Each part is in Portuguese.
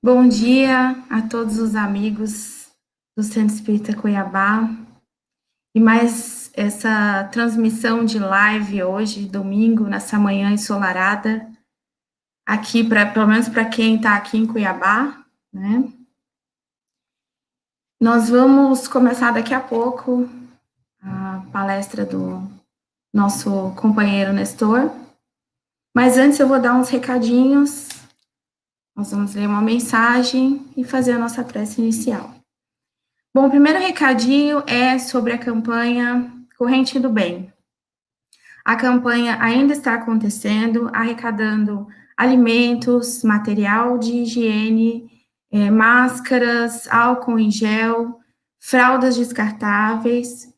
Bom dia a todos os amigos do Centro Espírita Cuiabá e mais essa transmissão de live hoje, domingo, nessa manhã ensolarada, aqui, pelo menos para quem está aqui em Cuiabá, né? Nós vamos começar daqui a pouco a palestra do nosso companheiro Nestor, mas antes eu vou dar uns recadinhos, nós vamos ler uma mensagem e fazer a nossa prece inicial. Bom, o primeiro recadinho é sobre a campanha Corrente do Bem. A campanha ainda está acontecendo, arrecadando alimentos, material de higiene, máscaras, álcool em gel, fraldas descartáveis.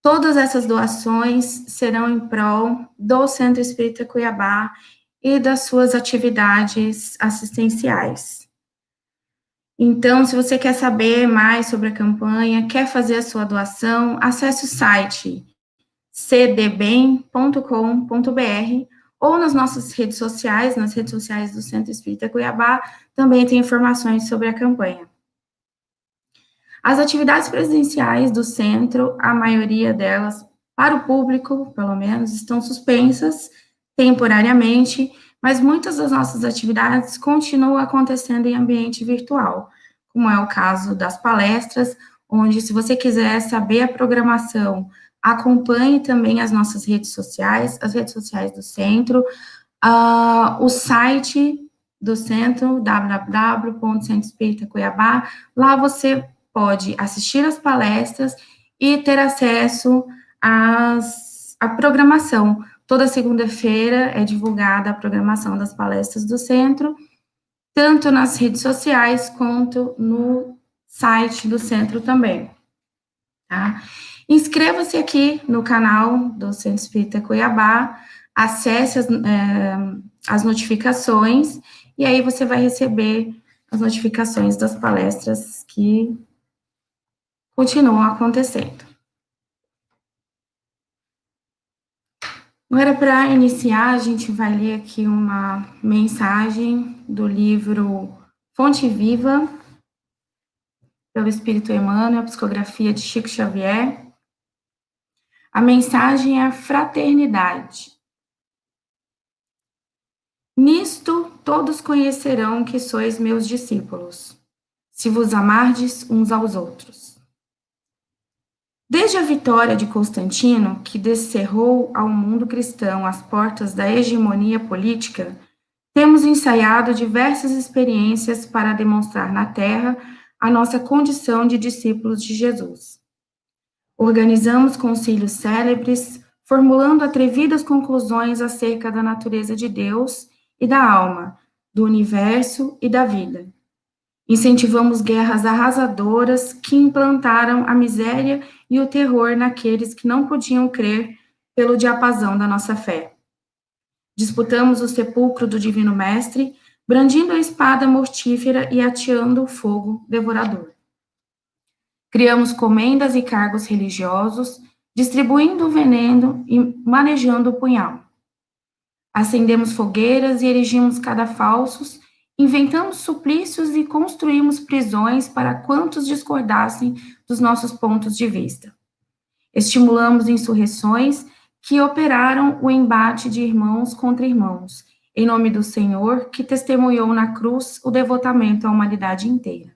Todas essas doações serão em prol do Centro Espírita Cuiabá e das suas atividades assistenciais. Então, se você quer saber mais sobre a campanha, quer fazer a sua doação, acesse o site cdbem.com.br ou nas nossas redes sociais, nas redes sociais do Centro Espírita Cuiabá, também tem informações sobre a campanha. As atividades presenciais do centro, a maioria delas, para o público, pelo menos, estão suspensas temporariamente, mas muitas das nossas atividades continuam acontecendo em ambiente virtual, como é o caso das palestras, onde, se você quiser saber a programação, acompanhe também as nossas redes sociais, as redes sociais do centro, o site do centro, www.centroespiritacuiabá, lá você pode assistir as palestras e ter acesso à programação. Toda segunda-feira é divulgada a programação das palestras do centro, tanto nas redes sociais quanto no site do centro também, tá? Inscreva-se aqui no canal do Centro Espírita Cuiabá, acesse as notificações, e aí você vai receber as notificações das palestras que continuam acontecendo. Agora, para iniciar, a gente vai ler aqui uma mensagem do livro Fonte Viva, pelo Espírito Emmanuel, a psicografia de Chico Xavier. A mensagem é a fraternidade. Nisto todos conhecerão que sois meus discípulos, se vos amardes uns aos outros. Desde a vitória de Constantino, que descerrou ao mundo cristão as portas da hegemonia política, temos ensaiado diversas experiências para demonstrar na Terra a nossa condição de discípulos de Jesus. Organizamos concílios célebres, formulando atrevidas conclusões acerca da natureza de Deus e da alma, do universo e da vida. Incentivamos guerras arrasadoras que implantaram a miséria e o terror naqueles que não podiam crer pelo diapasão da nossa fé. Disputamos o sepulcro do Divino Mestre, brandindo a espada mortífera e ateando o fogo devorador. Criamos comendas e cargos religiosos, distribuindo o veneno e manejando o punhal. Acendemos fogueiras e erigimos cadafalsos, inventamos suplícios e construímos prisões para quantos discordassem dos nossos pontos de vista. Estimulamos insurreições que operaram o embate de irmãos contra irmãos, em nome do Senhor, que testemunhou na cruz o devotamento à humanidade inteira.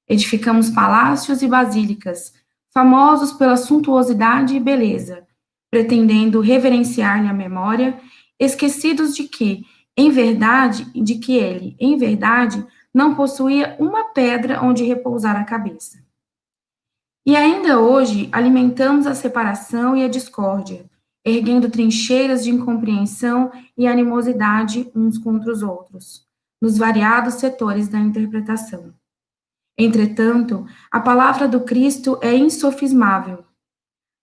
Edificamos palácios e basílicas, famosos pela suntuosidade e beleza, pretendendo reverenciar-lhe a memória, esquecidos de que ele, em verdade, não possuía uma pedra onde repousar a cabeça. E ainda hoje alimentamos a separação e a discórdia, erguendo trincheiras de incompreensão e animosidade uns contra os outros, nos variados setores da interpretação. Entretanto, a palavra do Cristo é insofismável.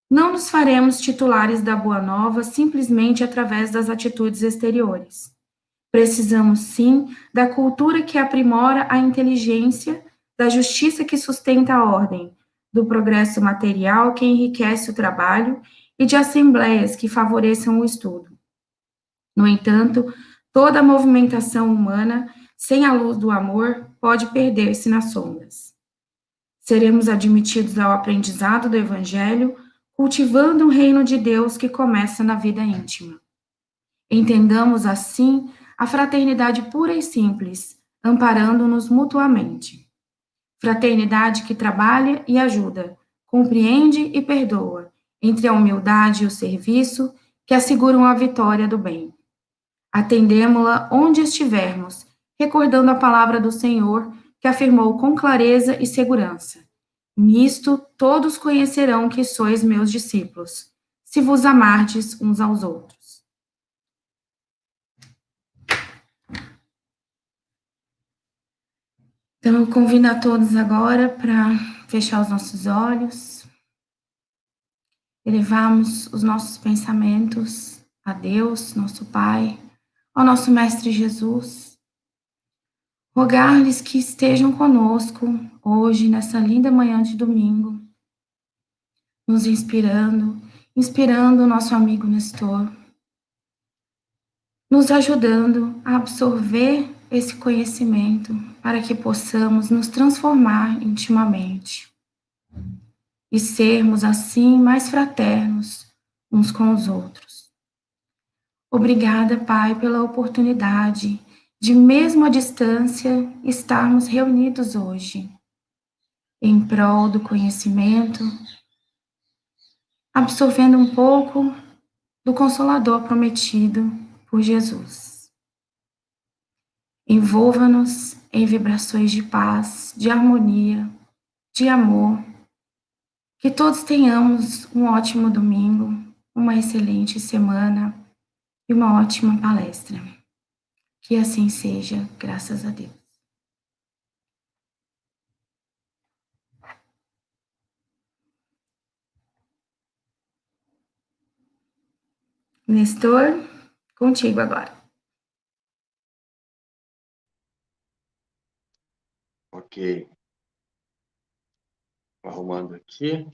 Não nos faremos titulares da Boa Nova simplesmente através das atitudes exteriores. Precisamos, sim, da cultura que aprimora a inteligência, da justiça que sustenta a ordem, do progresso material que enriquece o trabalho e de assembleias que favoreçam o estudo. No entanto, toda a movimentação humana sem a luz do amor, pode perder-se nas sombras. Seremos admitidos ao aprendizado do Evangelho, cultivando o reino de Deus que começa na vida íntima. Entendamos, assim, a fraternidade pura e simples, amparando-nos mutuamente. Fraternidade que trabalha e ajuda, compreende e perdoa, entre a humildade e o serviço, que asseguram a vitória do bem. Atendemo-la onde estivermos, recordando a palavra do Senhor, que afirmou com clareza e segurança: Nisto todos conhecerão que sois meus discípulos, se vos amardes uns aos outros. Então, eu convido a todos agora para fechar os nossos olhos, elevarmos os nossos pensamentos a Deus, nosso Pai, ao nosso Mestre Jesus, rogar-lhes que estejam conosco hoje, nessa linda manhã de domingo, nos inspirando o nosso amigo Nestor, nos ajudando a absorver esse conhecimento para que possamos nos transformar intimamente e sermos assim mais fraternos uns com os outros. Obrigada, Pai, pela oportunidade de, mesmo à distância, estarmos reunidos hoje em prol do conhecimento, absorvendo um pouco do Consolador prometido por Jesus. Envolva-nos em vibrações de paz, de harmonia, de amor. Que todos tenhamos um ótimo domingo, uma excelente semana e uma ótima palestra. Que assim seja, graças a Deus. Nestor, contigo agora. Ok. Arrumando aqui.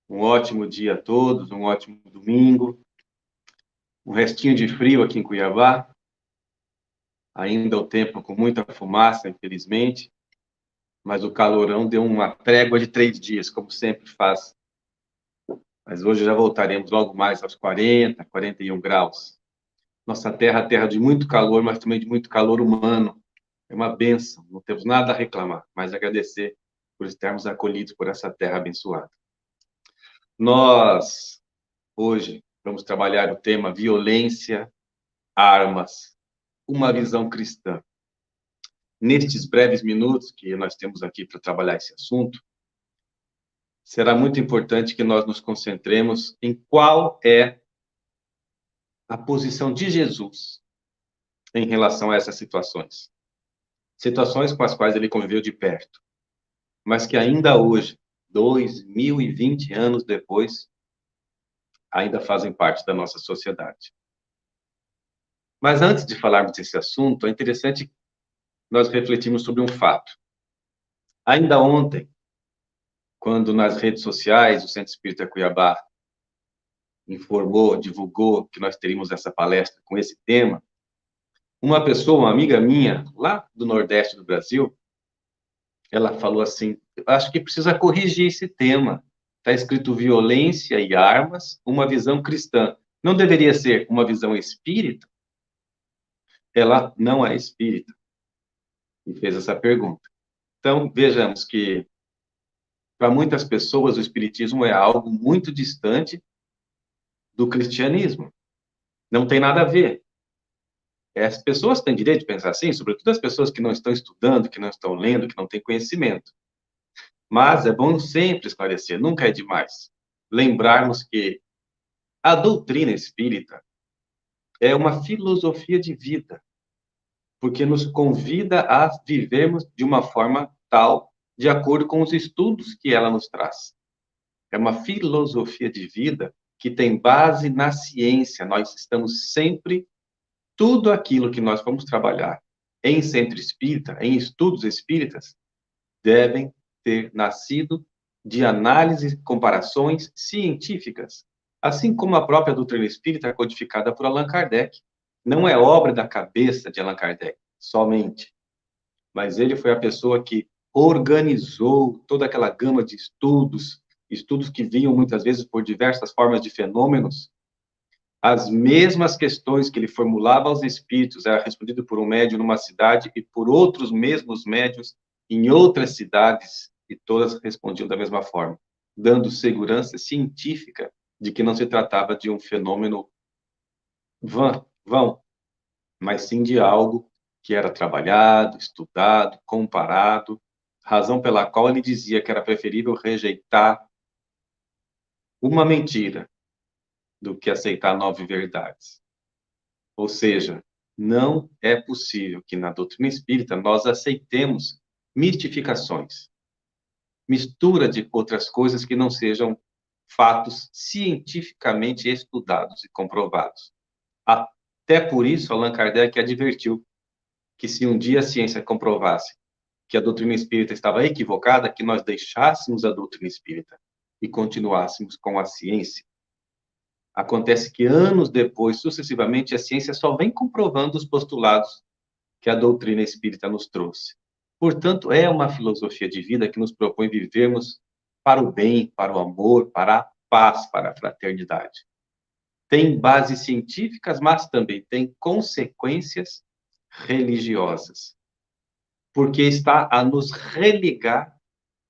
Um ótimo dia a todos, um ótimo domingo. Um restinho de frio aqui em Cuiabá. Ainda o tempo com muita fumaça, infelizmente. Mas o calorão deu uma trégua de 3 dias, como sempre faz. Mas hoje já voltaremos logo mais aos 40, 41 graus. Nossa terra é terra de muito calor, mas também de muito calor humano. É uma bênção, não temos nada a reclamar, mas agradecer por estarmos acolhidos por essa terra abençoada. Nós, hoje, vamos trabalhar o tema violência, armas, uma visão cristã. Nestes breves minutos que nós temos aqui para trabalhar esse assunto, será muito importante que nós nos concentremos em qual é a posição de Jesus em relação a essas situações. Situações com as quais ele conviveu de perto, mas que ainda hoje, 2020 anos depois, ainda fazem parte da nossa sociedade. Mas antes de falarmos desse assunto, é interessante nós refletirmos sobre um fato. Ainda ontem, quando nas redes sociais o Centro Espírita Cuiabá informou, divulgou que nós teríamos essa palestra com esse tema, uma pessoa, uma amiga minha, lá do Nordeste do Brasil, ela falou assim, acho que precisa corrigir esse tema. Está escrito violência e armas, uma visão cristã. Não deveria ser uma visão espírita? Ela não é espírita e fez essa pergunta. Então, vejamos que, para muitas pessoas, o espiritismo é algo muito distante do cristianismo. Não tem nada a ver. As pessoas têm direito de pensar assim, sobretudo as pessoas que não estão estudando, que não estão lendo, que não têm conhecimento. Mas é bom sempre esclarecer, nunca é demais lembrarmos que a doutrina espírita é uma filosofia de vida, porque nos convida a vivermos de uma forma tal, de acordo com os estudos que ela nos traz. É uma filosofia de vida que tem base na ciência. Nós estamos sempre, tudo aquilo que nós vamos trabalhar em centro espírita, em estudos espíritas, devem ter nascido de análises e comparações científicas, assim como a própria doutrina espírita codificada por Allan Kardec. não é obra da cabeça de Allan Kardec, somente, mas ele foi a pessoa que organizou toda aquela gama de estudos, estudos que vinham muitas vezes por diversas formas de fenômenos. As mesmas questões que ele formulava aos espíritos era respondido por um médium numa cidade e por outros mesmos médiuns em outras cidades, e todas respondiam da mesma forma, dando segurança científica de que não se tratava de um fenômeno vão, mas sim de algo que era trabalhado, estudado, comparado, razão pela qual ele dizia que era preferível rejeitar uma mentira do que aceitar 9 verdades. Ou seja, não é possível que na doutrina espírita nós aceitemos mistificações, mistura de outras coisas que não sejam fatos cientificamente estudados e comprovados. Até por isso, Allan Kardec advertiu que se um dia a ciência comprovasse que a doutrina espírita estava equivocada, que nós deixássemos a doutrina espírita e continuássemos com a ciência. Acontece que anos depois, sucessivamente, a ciência só vem comprovando os postulados que a doutrina espírita nos trouxe. Portanto, é uma filosofia de vida que nos propõe vivermos para o bem, para o amor, para a paz, para a fraternidade. Tem bases científicas, mas também tem consequências religiosas, porque está a nos religar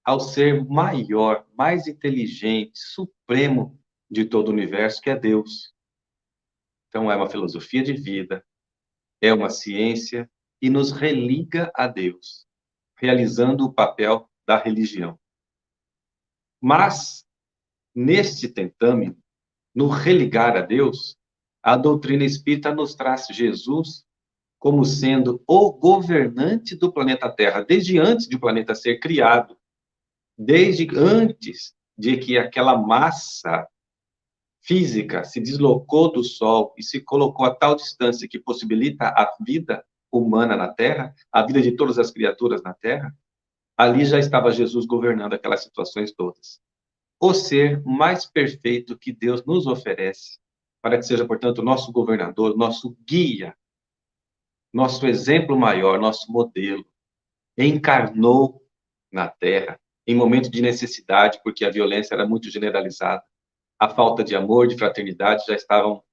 ao ser maior, mais inteligente, supremo de todo o universo, que é Deus. Então, é uma filosofia de vida, é uma ciência e nos religa a Deus, realizando o papel da religião. Mas, neste tentame, no religar a Deus, a doutrina espírita nos traz Jesus como sendo o governante do planeta Terra, desde antes de o planeta ser criado, desde antes de que aquela massa física se deslocou do Sol e se colocou a tal distância que possibilita a vida humana na Terra, a vida de todas as criaturas na Terra, ali já estava Jesus governando aquelas situações todas. O ser mais perfeito que Deus nos oferece, para que seja, portanto, nosso governador, nosso guia, nosso exemplo maior, nosso modelo, encarnou na Terra em momentos de necessidade, porque a violência era muito generalizada, a falta de amor, de fraternidade já estavam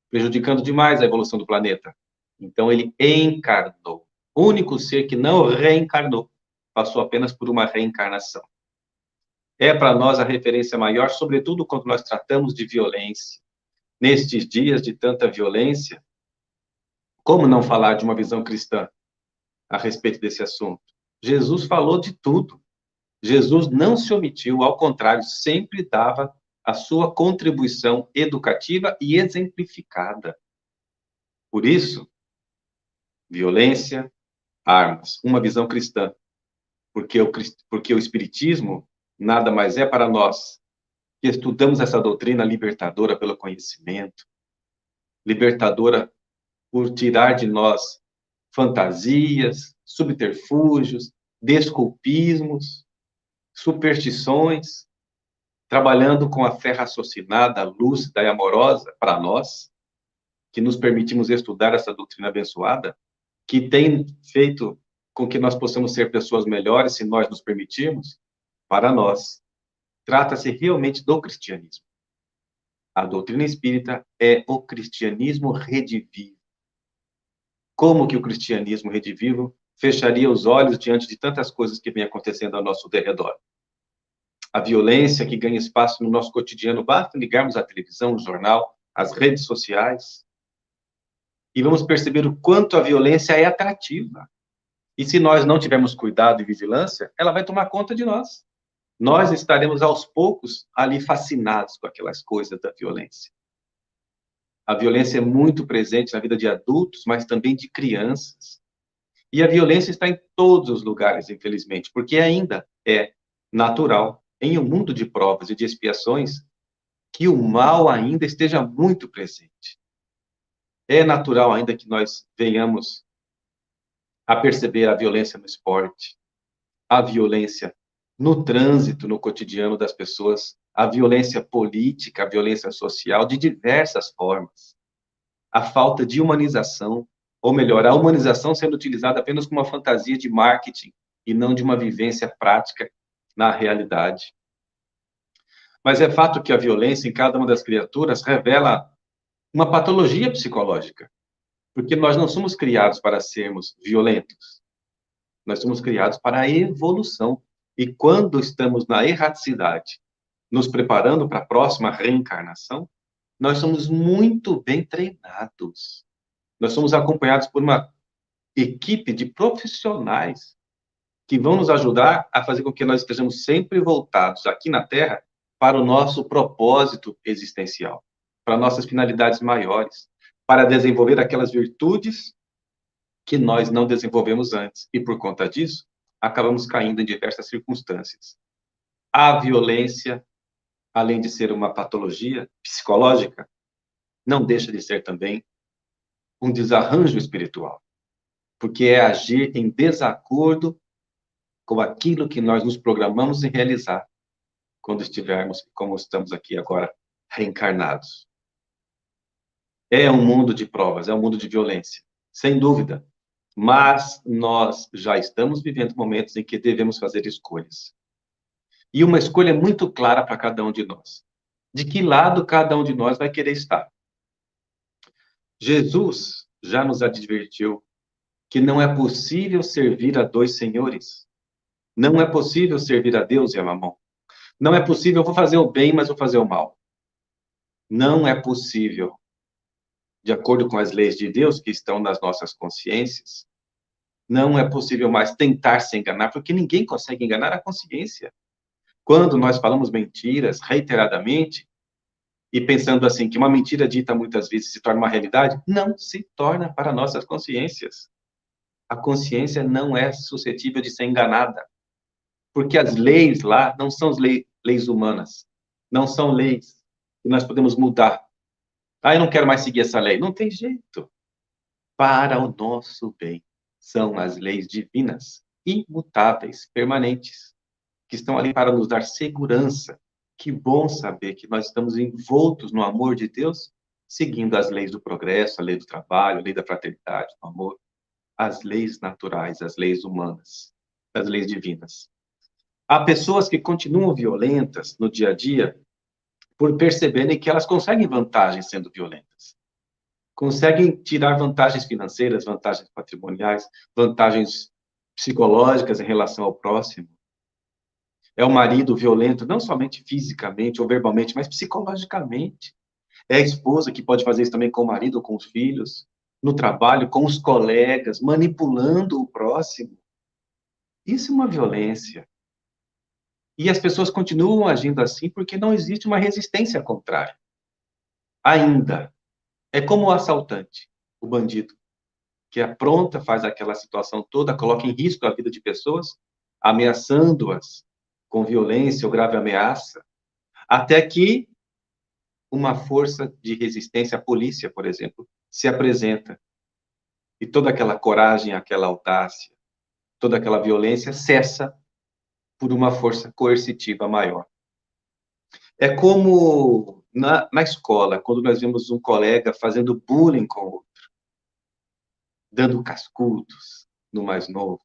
prejudicando demais a evolução do planeta. Então ele encarnou. O único ser que não reencarnou, passou apenas por uma reencarnação. É para nós a referência maior, sobretudo quando nós tratamos de violência. Nestes dias de tanta violência, como não falar de uma visão cristã a respeito desse assunto? Jesus falou de tudo. Jesus não se omitiu, ao contrário, sempre dava a sua contribuição educativa e exemplificada. Por isso, violência, armas, uma visão cristã, porque o Espiritismo nada mais é para nós que estudamos essa doutrina libertadora pelo conhecimento, libertadora por tirar de nós fantasias, subterfúgios, desculpismos, superstições, trabalhando com a fé raciocinada, lúcida e amorosa para nós, que nos permitimos estudar essa doutrina abençoada, que tem feito com que nós possamos ser pessoas melhores, se nós nos permitirmos, para nós. Trata-se realmente do cristianismo. A doutrina espírita é o cristianismo redivivo. Como que o cristianismo redivivo fecharia os olhos diante de tantas coisas que vem acontecendo ao nosso derredor? A violência que ganha espaço no nosso cotidiano, basta ligarmos a televisão, o jornal, as redes sociais, e vamos perceber o quanto a violência é atrativa. E se nós não tivermos cuidado e vigilância, ela vai tomar conta de nós. Nós estaremos, aos poucos, ali fascinados com aquelas coisas da violência. A violência é muito presente na vida de adultos, mas também de crianças. E a violência está em todos os lugares, infelizmente, porque ainda é natural, em um mundo de provas e de expiações, que o mal ainda esteja muito presente. É natural ainda que nós venhamos a perceber a violência no esporte, a violência no trânsito, no cotidiano das pessoas, a violência política, a violência social, de diversas formas. a falta de humanização, ou melhor, a humanização sendo utilizada apenas como uma fantasia de marketing e não de uma vivência prática na realidade. Mas é fato que a violência em cada uma das criaturas revela uma patologia psicológica, porque nós não somos criados para sermos violentos. Nós somos criados para a evolução. E quando estamos na erraticidade, nos preparando para a próxima reencarnação, nós somos muito bem treinados. Nós somos acompanhados por uma equipe de profissionais que vão nos ajudar a fazer com que nós estejamos sempre voltados aqui na Terra para o nosso propósito existencial, para nossas finalidades maiores, para desenvolver aquelas virtudes que nós não desenvolvemos antes. E por conta disso, acabamos caindo em diversas circunstâncias. A violência, além de ser uma patologia psicológica, não deixa de ser também um desarranjo espiritual, porque é agir em desacordo com aquilo que nós nos programamos em realizar quando estivermos, como estamos aqui agora, reencarnados. É um mundo de provas, é um mundo de violência, sem dúvida. Mas nós já estamos vivendo momentos em que devemos fazer escolhas. E uma escolha muito clara para cada um de nós. De que lado cada um de nós vai querer estar? Jesus já nos advertiu que não é possível servir a dois senhores. Não é possível servir a Deus e a Mamon. Não é possível, eu vou fazer o bem, mas vou fazer o mal. Não é possível, de acordo com as leis de Deus que estão nas nossas consciências, não é possível mais tentar se enganar, porque ninguém consegue enganar a consciência. Quando nós falamos mentiras reiteradamente, e pensando assim, que uma mentira dita muitas vezes se torna uma realidade, não se torna para nossas consciências. A consciência não é suscetível de ser enganada, porque as leis lá não são leis humanas, não são leis que nós podemos mudar. Ah, eu não quero mais seguir essa lei. Não tem jeito. Para o nosso bem. São as leis divinas, imutáveis, permanentes, que estão ali para nos dar segurança. Que bom saber que nós estamos envoltos no amor de Deus, seguindo as leis do progresso, a lei do trabalho, a lei da fraternidade, do amor, as leis naturais, as leis humanas, as leis divinas. Há pessoas que continuam violentas no dia a dia por perceberem que elas conseguem vantagens sendo violentas. Conseguem tirar vantagens financeiras, vantagens patrimoniais, vantagens psicológicas em relação ao próximo. É o marido violento, não somente fisicamente ou verbalmente, mas psicologicamente. É a esposa que pode fazer isso também com o marido ou com os filhos, no trabalho, com os colegas, manipulando o próximo. Isso é uma violência. E as pessoas continuam agindo assim porque não existe uma resistência contrária. Ainda. É como o assaltante, o bandido, que apronta, faz aquela situação toda, coloca em risco a vida de pessoas, ameaçando-as com violência ou grave ameaça, até que uma força de resistência, a polícia, por exemplo, se apresenta. E toda aquela coragem, aquela audácia, toda aquela violência cessa por uma força coercitiva maior. É como na escola, quando nós vemos um colega fazendo bullying com o outro, dando cascudos no mais novo,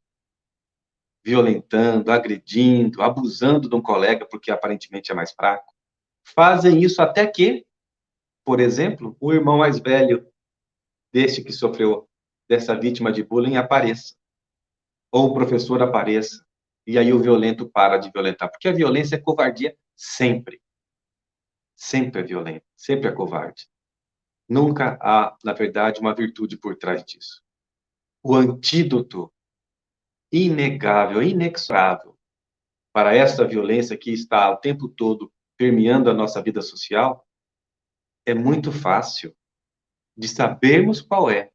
violentando, agredindo, abusando de um colega porque aparentemente é mais fraco. Fazem isso até que, por exemplo, o irmão mais velho deste que sofreu dessa vítima de bullying apareça, ou o professor apareça, e aí o violento para de violentar, porque a violência é covardia sempre. Sempre é violento, sempre é covarde. Nunca há, na verdade, uma virtude por trás disso. O antídoto inegável, inexorável para essa violência que está o tempo todo permeando a nossa vida social é muito fácil de sabermos qual é.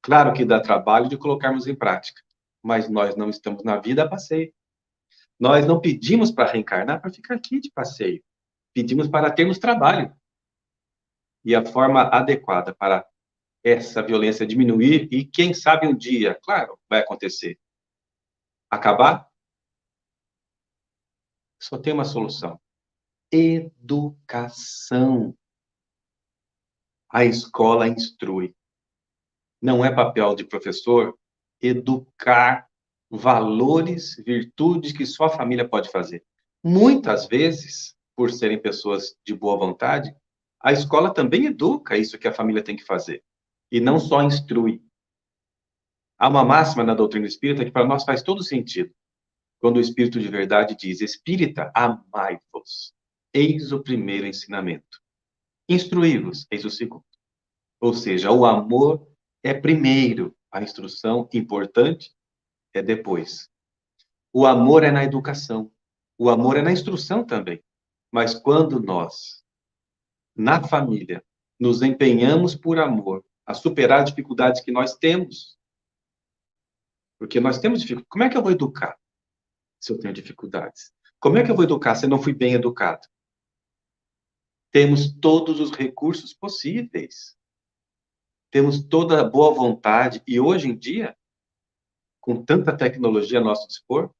Claro que dá trabalho de colocarmos em prática, mas nós não estamos na vida a passeio. Nós não pedimos para reencarnar para ficar aqui de passeio. Pedimos para termos trabalho. E a forma adequada para essa violência diminuir e, quem sabe, um dia, claro, vai acontecer, acabar, só tem uma solução: educação. A escola instrui. Não é papel de professor educar valores, virtudes que só a família pode fazer. Muitas vezes, por serem pessoas de boa vontade, a escola também educa isso que a família tem que fazer. E não só instrui. Há uma máxima na doutrina espírita que para nós faz todo sentido. Quando o Espírito de verdade diz: Espírita, amai-vos. Eis o primeiro ensinamento. Instruí-vos, eis o segundo. Ou seja, o amor é primeiro, a instrução importante é depois. O amor é na educação, o amor é na instrução também. Mas quando nós, na família, nos empenhamos por amor a superar as dificuldades que nós temos, porque nós temos dificuldades. Como é que eu vou educar se eu tenho dificuldades? Como é que eu vou educar se eu não fui bem educado? Temos todos os recursos possíveis. Temos toda a boa vontade. E hoje em dia, com tanta tecnologia a nosso dispor,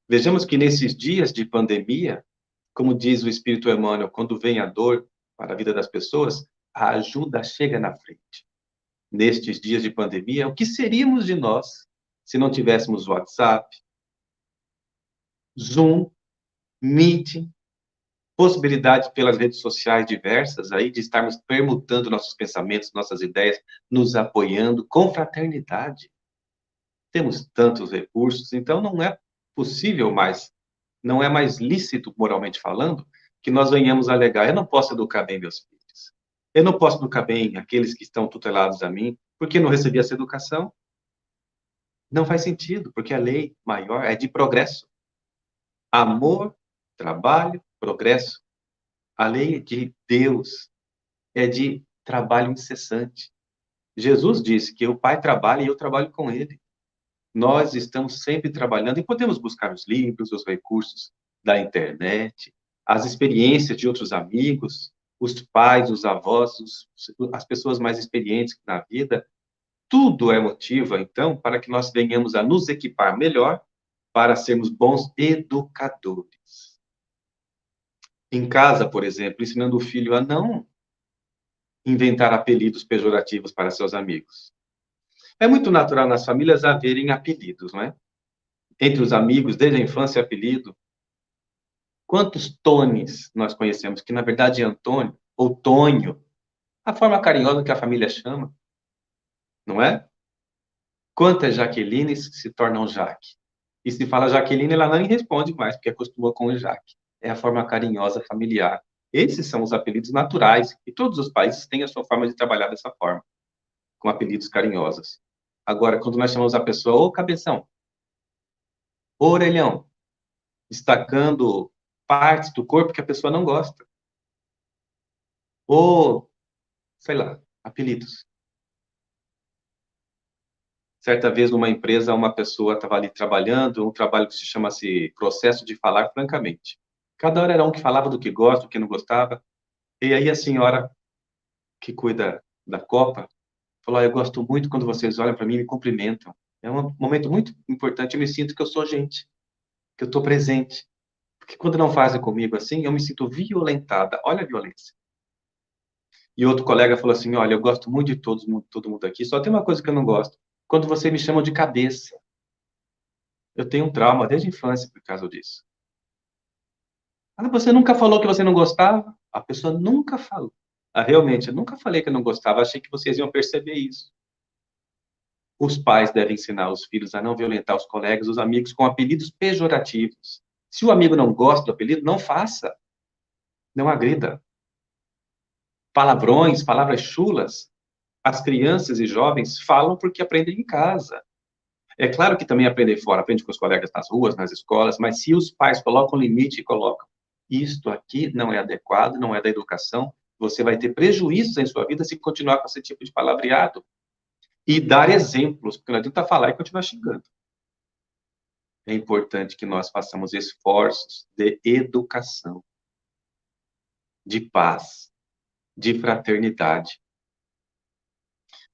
vejamos que nesses dias de pandemia, como diz o Espírito Emmanuel, quando vem a dor para a vida das pessoas, a ajuda chega na frente. Nestes dias de pandemia, o que seríamos de nós se não tivéssemos WhatsApp, Zoom, Meeting, possibilidade pelas redes sociais diversas aí de estarmos permutando nossos pensamentos, nossas ideias, nos apoiando com fraternidade. Temos tantos recursos, então não é possível mais, não é mais lícito, moralmente falando, que nós venhamos alegar: eu não posso educar bem meus filhos, eu não posso educar bem aqueles que estão tutelados a mim, porque não recebi essa educação. Não faz sentido, porque a lei maior é de progresso. Amor, trabalho, progresso. A lei de Deus é de trabalho incessante. Jesus disse que o Pai trabalha e eu trabalho com ele. Nós estamos sempre trabalhando e podemos buscar os livros, os recursos da internet, as experiências de outros amigos, os pais, os avós, as pessoas mais experientes na vida. Tudo é motivo, então, para que nós venhamos a nos equipar melhor para sermos bons educadores. Em casa, por exemplo, ensinando o filho a não inventar apelidos pejorativos para seus amigos. É muito natural nas famílias haverem apelidos, não é? Entre os amigos, desde a infância, apelido. Quantos Tones nós conhecemos, que na verdade é Antônio, ou Tonho, a forma carinhosa que a família chama, não é? Quantas Jaquelines se tornam Jaque? E se fala Jaqueline, ela nem responde mais, porque acostumou com o Jaque. É a forma carinhosa familiar. Esses são os apelidos naturais, e todos os países têm a sua forma de trabalhar dessa forma, com apelidos carinhosos. Agora, quando nós chamamos a pessoa, ô cabeção, ô orelhão, destacando partes do corpo que a pessoa não gosta. Ou, sei lá, apelidos. Certa vez, numa empresa, uma pessoa estava ali trabalhando, um trabalho que se chama-se processo de falar francamente. Cada hora era um que falava do que gosta, do que não gostava. E aí a senhora que cuida da Copa falou: eu gosto muito quando vocês olham para mim e me cumprimentam. É um momento muito importante, eu me sinto que eu sou gente, que eu estou presente. Porque quando não fazem comigo assim, eu me sinto violentada. Olha a violência. E outro colega falou assim: olha, eu gosto muito de todo mundo aqui, só tem uma coisa que eu não gosto. Quando você me chama de cabeça. Eu tenho um trauma desde a infância por causa disso. Ah, você nunca falou que você não gostava? A pessoa nunca falou. Ah, realmente, eu nunca falei que eu não gostava, achei que vocês iam perceber isso. Os pais devem ensinar os filhos a não violentar os colegas, os amigos, com apelidos pejorativos. Se o amigo não gosta do apelido, não faça. Não agrida. Palavrões, palavras chulas, as crianças e jovens falam porque aprendem em casa. É claro que também aprendem fora, aprende com os colegas nas ruas, nas escolas, mas se os pais colocam limite e colocam: isto aqui não é adequado, não é da educação, você vai ter prejuízos em sua vida se continuar com esse tipo de palavreado. E dar exemplos, porque não adianta falar e continuar xingando. É importante que nós façamos esforços de educação, de paz, de fraternidade.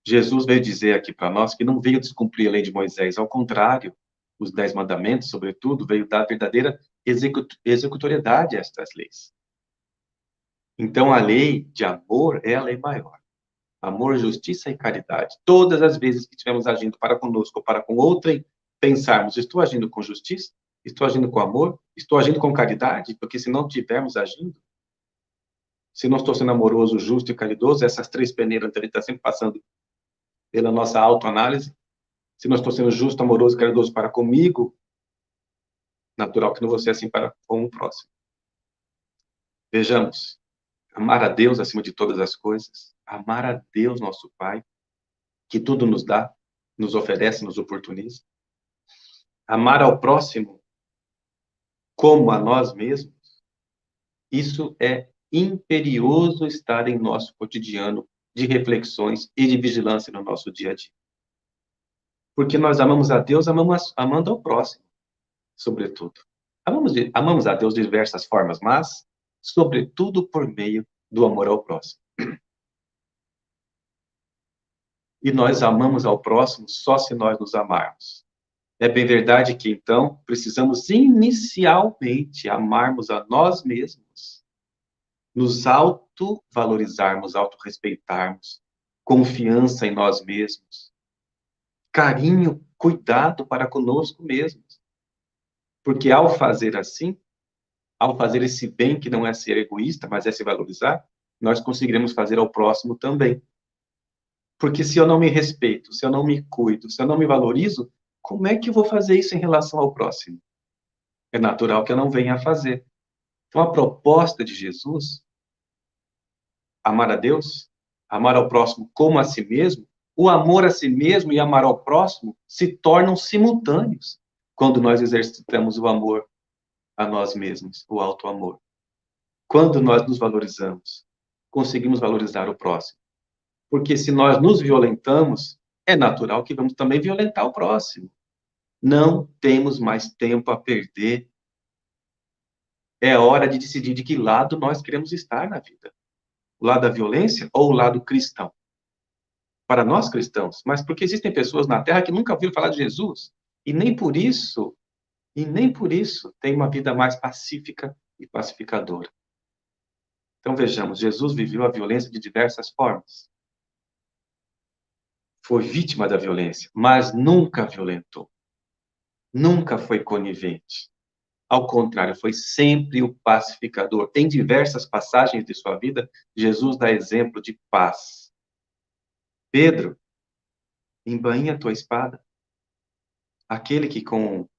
Jesus veio dizer aqui para nós que não veio descumprir a lei de Moisés, ao contrário, os 10 mandamentos, sobretudo, veio dar verdadeira executoriedade a estas leis. Então, a lei de amor é a lei maior. Amor, justiça e caridade. Todas as vezes que estivermos agindo para conosco ou para com outrem, pensarmos, estou agindo com justiça? Estou agindo com amor? Estou agindo com caridade? Porque se não estivermos agindo, se não estou sendo amoroso, justo e caridoso, essas três peneiras ele está sempre passando pela nossa autoanálise. Se não estou sendo justo, amoroso e caridoso para comigo, natural que não vou ser assim para com o próximo. Vejamos, amar a Deus acima de todas as coisas, amar a Deus, nosso Pai, que tudo nos dá, nos oferece, nos oportuniza. Amar ao próximo como a nós mesmos, isso é imperioso estar em nosso cotidiano de reflexões e de vigilância no nosso dia a dia. Porque nós amamos a Deus amando ao próximo, sobretudo. Amamos a Deus de diversas formas, mas, sobretudo, por meio do amor ao próximo. E nós amamos ao próximo só se nós nos amarmos. É bem verdade que, então, precisamos inicialmente amarmos a nós mesmos, nos autovalorizarmos, autorrespeitarmos, confiança em nós mesmos, carinho, cuidado para conosco mesmos. Porque ao fazer assim, ao fazer esse bem que não é ser egoísta, mas é se valorizar, nós conseguiremos fazer ao próximo também. Porque se eu não me respeito, se eu não me cuido, se eu não me valorizo, como é que eu vou fazer isso em relação ao próximo? É natural que eu não venha a fazer. Então, a proposta de Jesus, amar a Deus, amar ao próximo como a si mesmo, o amor a si mesmo e amar ao próximo se tornam simultâneos quando nós exercitamos o amor a nós mesmos, o auto-amor. Quando nós nos valorizamos, conseguimos valorizar o próximo. Porque se nós nos violentamos, é natural que vamos também violentar o próximo. Não temos mais tempo a perder. É hora de decidir de que lado nós queremos estar na vida. O lado da violência ou o lado cristão? Para nós cristãos, mas porque existem pessoas na Terra que nunca ouviram falar de Jesus e nem por isso têm uma vida mais pacífica e pacificadora. Então vejamos, Jesus viveu a violência de diversas formas. Foi vítima da violência, mas nunca violentou. Nunca foi conivente. Ao contrário, foi sempre o pacificador. Em diversas passagens de sua vida, Jesus dá exemplo de paz. Pedro, embainha a tua espada. Aquele que com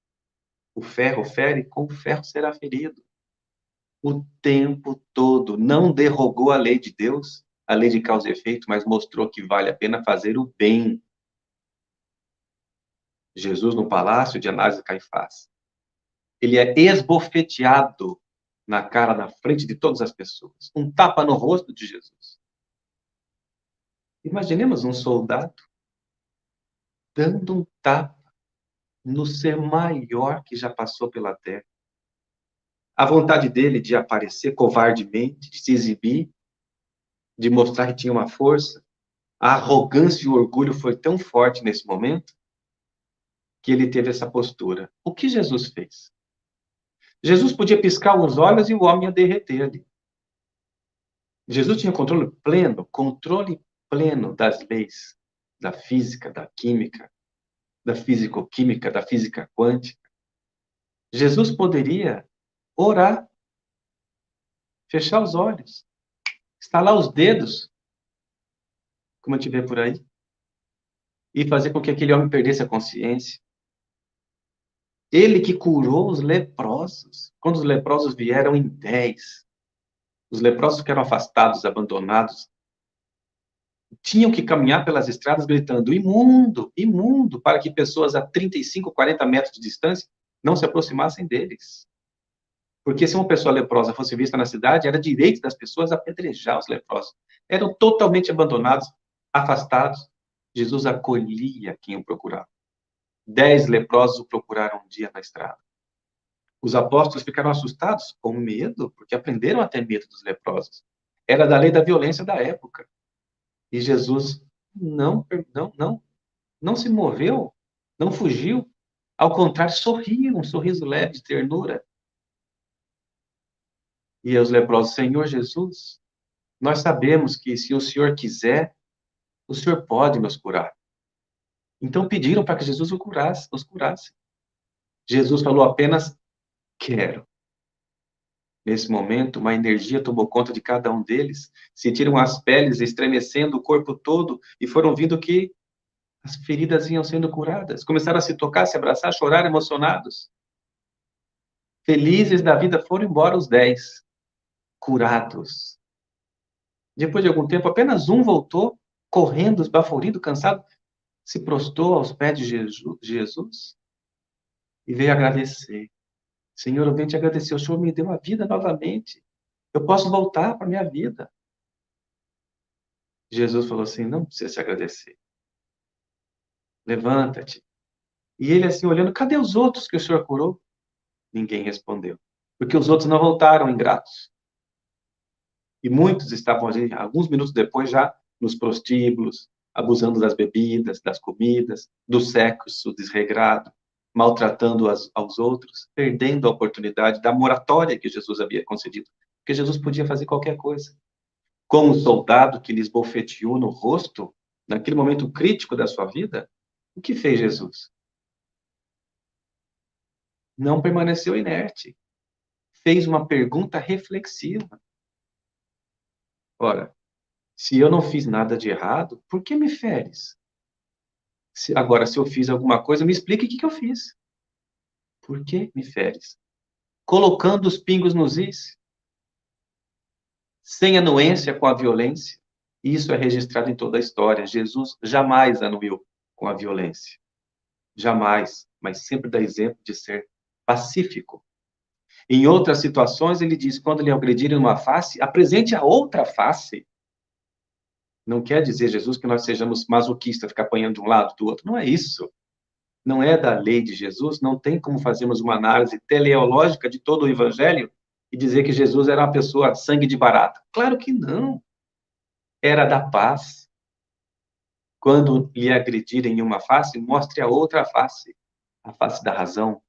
o ferro fere, com o ferro será ferido. O tempo todo não derrogou a lei de Deus, a lei de causa e efeito, mas mostrou que vale a pena fazer o bem. Jesus no palácio de Anás e Caifás. Ele é esbofeteado na cara, na frente de todas as pessoas. Um tapa no rosto de Jesus. Imaginemos um soldado dando um tapa no ser maior que já passou pela terra. A vontade dele de aparecer covardemente, de se exibir, de mostrar que tinha uma força, a arrogância e o orgulho foi tão forte nesse momento que ele teve essa postura. O que Jesus fez? Jesus podia piscar os olhos e o homem ia derreter ali. Jesus tinha controle pleno das leis da física, da química, da fisicoquímica, da física quântica. Jesus poderia orar, fechar os olhos, estalar os dedos, como a gente vê por aí, e fazer com que aquele homem perdesse a consciência. Ele que curou os leprosos, quando os leprosos vieram em 10, os leprosos que eram afastados, abandonados, tinham que caminhar pelas estradas gritando imundo, imundo, para que pessoas a 35, 40 metros de distância não se aproximassem deles. Porque se uma pessoa leprosa fosse vista na cidade, era direito das pessoas apedrejar os leprosos. Eram totalmente abandonados, afastados. Jesus acolhia quem o procurava. 10 leprosos o procuraram um dia na estrada. Os apóstolos ficaram assustados, com medo, porque aprenderam a ter medo dos leprosos. Era da lei da violência da época. E Jesus não se moveu, não fugiu. Ao contrário, sorriu, um sorriso leve de ternura. E os leprosos, Senhor Jesus, nós sabemos que se o Senhor quiser, o Senhor pode nos curar. Então pediram para que Jesus os curasse. Jesus falou apenas, quero. Nesse momento, uma energia tomou conta de cada um deles, sentiram as peles estremecendo o corpo todo e foram vendo que as feridas iam sendo curadas. Começaram a se tocar, se abraçar, chorar emocionados. Felizes da vida foram embora os 10, curados. Depois de algum tempo, apenas um voltou, correndo, esbaforido, cansado, se prostrou aos pés de Jesus e veio agradecer. Senhor, eu venho te agradecer, o Senhor me deu a vida novamente. Eu posso voltar para a minha vida. Jesus falou assim, não precisa se agradecer. Levanta-te. E ele assim, olhando, cadê os outros que o Senhor curou? Ninguém respondeu. Porque os outros não voltaram ingratos. E muitos estavam ali, alguns minutos depois, já nos prostíbulos, abusando das bebidas, das comidas, do sexo desregrado, maltratando aos outros, perdendo a oportunidade da moratória que Jesus havia concedido. Porque Jesus podia fazer qualquer coisa. Como o soldado que lhes bofeteou no rosto, naquele momento crítico da sua vida, o que fez Jesus? Não permaneceu inerte. Fez uma pergunta reflexiva. Ora, se eu não fiz nada de errado, por que me feres? Agora, se eu fiz alguma coisa, me explique o que eu fiz. Por que me feres? Colocando os pingos nos is, sem anuência com a violência. Isso é registrado em toda a história. Jesus jamais anuiu com a violência. Jamais, mas sempre dá exemplo de ser pacífico. Em outras situações, ele diz, quando lhe agredirem uma face, apresente a outra face. Não quer dizer, Jesus, que nós sejamos masoquistas, ficar apanhando de um lado, do outro. Não é isso. Não é da lei de Jesus, não tem como fazermos uma análise teleológica de todo o evangelho e dizer que Jesus era uma pessoa sangue de barata. Claro que não. Era da paz. Quando lhe agredirem em uma face, mostre a outra face. A face da razão,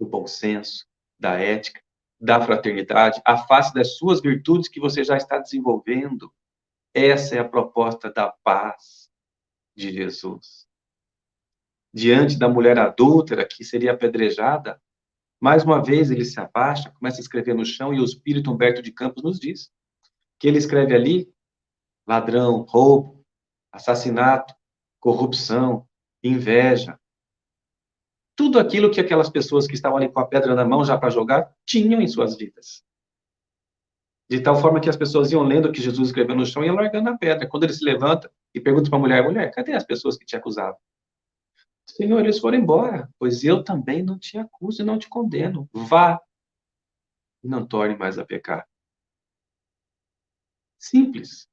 do bom senso, da ética, da fraternidade, a face das suas virtudes que você já está desenvolvendo. Essa é a proposta da paz de Jesus. Diante da mulher adúltera que seria apedrejada, mais uma vez ele se abaixa, começa a escrever no chão e o espírito Humberto de Campos nos diz que ele escreve ali ladrão, roubo, assassinato, corrupção, inveja. Tudo aquilo que aquelas pessoas que estavam ali com a pedra na mão já para jogar tinham em suas vidas. De tal forma que as pessoas iam lendo o que Jesus escreveu no chão e iam largando a pedra. Quando ele se levanta e pergunta para a mulher, mulher, cadê as pessoas que te acusavam? Senhor, eles foram embora, pois eu também não te acuso e não te condeno. Vá e não torne mais a pecar. Simples.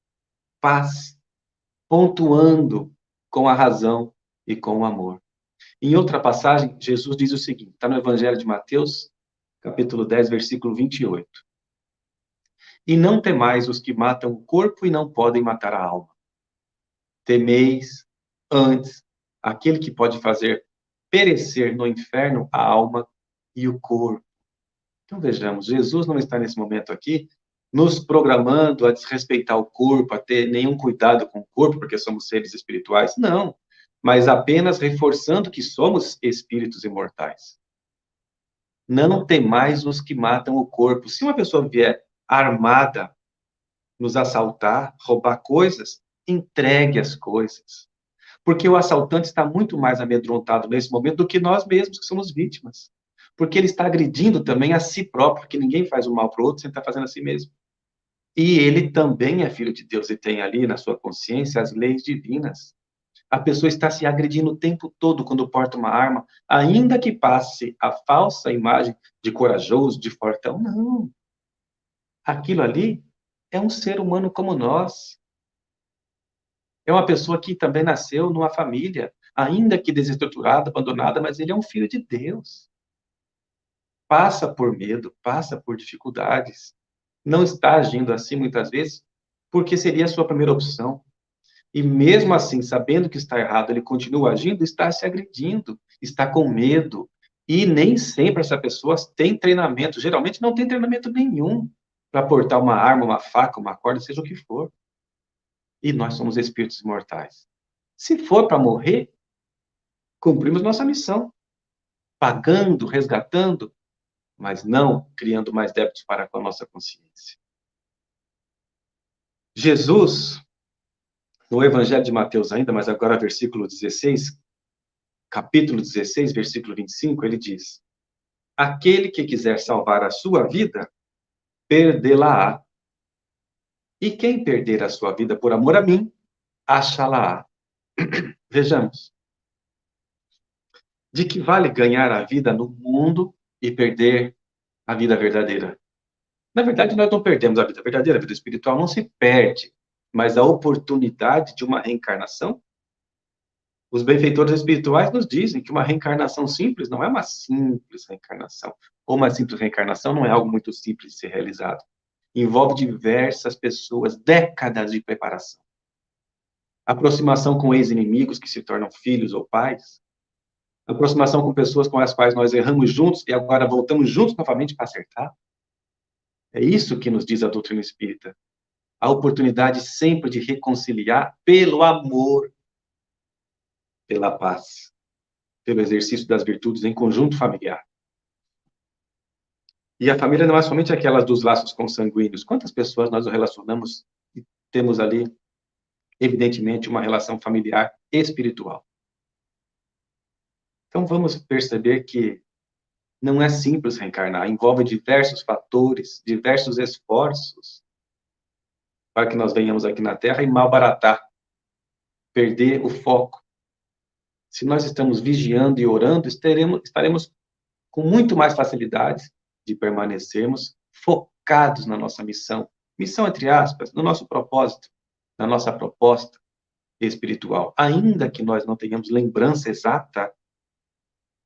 Paz. Pontuando com a razão e com o amor. Em outra passagem, Jesus diz o seguinte, está no Evangelho de Mateus, capítulo 10, versículo 28. E não temais os que matam o corpo e não podem matar a alma. Temeis antes aquele que pode fazer perecer no inferno a alma e o corpo. Então vejamos, Jesus não está nesse momento aqui nos programando a desrespeitar o corpo, a ter nenhum cuidado com o corpo, porque somos seres espirituais. Não, mas apenas reforçando que somos espíritos imortais. Não temais os que matam o corpo. Se uma pessoa vier armada nos assaltar, roubar coisas, entregue as coisas. Porque o assaltante está muito mais amedrontado nesse momento do que nós mesmos, que somos vítimas. Porque ele está agredindo também a si próprio, porque ninguém faz o mal para o outro sem estar fazendo a si mesmo. E ele também é filho de Deus e tem ali na sua consciência as leis divinas. A pessoa está se agredindo o tempo todo quando porta uma arma, ainda que passe a falsa imagem de corajoso, de fortão. Não. Aquilo ali é um ser humano como nós. É uma pessoa que também nasceu numa família, ainda que desestruturada, abandonada, mas ele é um filho de Deus. Passa por medo, passa por dificuldades. Não está agindo assim muitas vezes, porque seria a sua primeira opção. E mesmo assim, sabendo que está errado, ele continua agindo, está se agredindo, está com medo. E nem sempre essa pessoa tem treinamento, geralmente não tem treinamento nenhum para portar uma arma, uma faca, uma corda, seja o que for. E nós somos espíritos imortais. Se for para morrer, cumprimos nossa missão, pagando, resgatando, mas não criando mais débitos para com a nossa consciência. Jesus, no Evangelho de Mateus ainda, mas agora versículo 16, capítulo 16, versículo 25, ele diz: aquele que quiser salvar a sua vida, perdê-la-á. E quem perder a sua vida por amor a mim, achá-la-á. Vejamos. De que vale ganhar a vida no mundo e perder a vida verdadeira? Na verdade, nós não perdemos a vida verdadeira, a vida espiritual não se perde, mas a oportunidade de uma reencarnação. Os benfeitores espirituais nos dizem que uma reencarnação simples não é uma simples reencarnação. Ou uma simples reencarnação não é algo muito simples de ser realizado. Envolve diversas pessoas, décadas de preparação. Aproximação com ex-inimigos que se tornam filhos ou pais. Aproximação com pessoas com as quais nós erramos juntos e agora voltamos juntos novamente para acertar. É isso que nos diz a doutrina espírita. A oportunidade sempre de reconciliar pelo amor, pela paz, pelo exercício das virtudes em conjunto familiar. E a família não é somente aquelas dos laços consanguíneos. Quantas pessoas nós nos relacionamos e temos ali, evidentemente, uma relação familiar espiritual? Então, vamos perceber que não é simples reencarnar, envolve diversos fatores, diversos esforços, para que nós venhamos aqui na Terra e malbaratar, perder o foco. Se nós estamos vigiando e orando, estaremos com muito mais facilidade de permanecermos focados na nossa missão. Missão, entre aspas, no nosso propósito, na nossa proposta espiritual. Ainda que nós não tenhamos lembrança exata,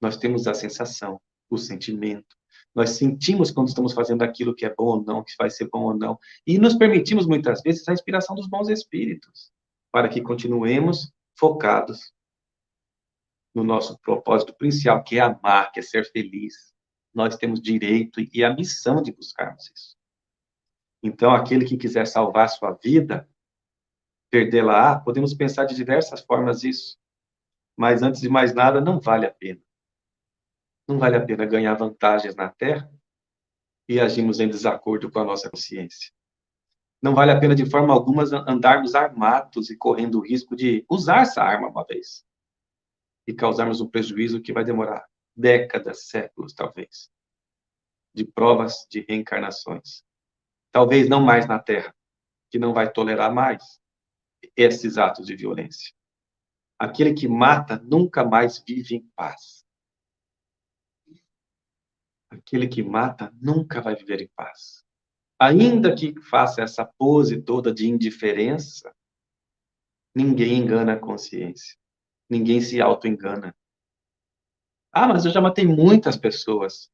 nós temos a sensação, o sentimento. Nós sentimos quando estamos fazendo aquilo que é bom ou não, que vai ser bom ou não. E nos permitimos, muitas vezes, a inspiração dos bons espíritos, para que continuemos focados no nosso propósito principal, que é amar, que é ser feliz. Nós temos direito e a missão de buscarmos isso. Então, aquele que quiser salvar sua vida, perdê-la-á, podemos pensar de diversas formas isso. Mas, antes de mais nada, não vale a pena. Não vale a pena ganhar vantagens na Terra e agirmos em desacordo com a nossa consciência. Não vale a pena, de forma alguma, andarmos armados e correndo o risco de usar essa arma uma vez e causarmos um prejuízo que vai demorar décadas, séculos, talvez, de provas de reencarnações. Talvez não mais na Terra, que não vai tolerar mais esses atos de violência. Aquele que mata nunca mais vive em paz. Aquele que mata nunca vai viver em paz. Ainda que faça essa pose toda de indiferença, ninguém engana a consciência. Ninguém se auto-engana. Ah, mas eu já matei muitas pessoas.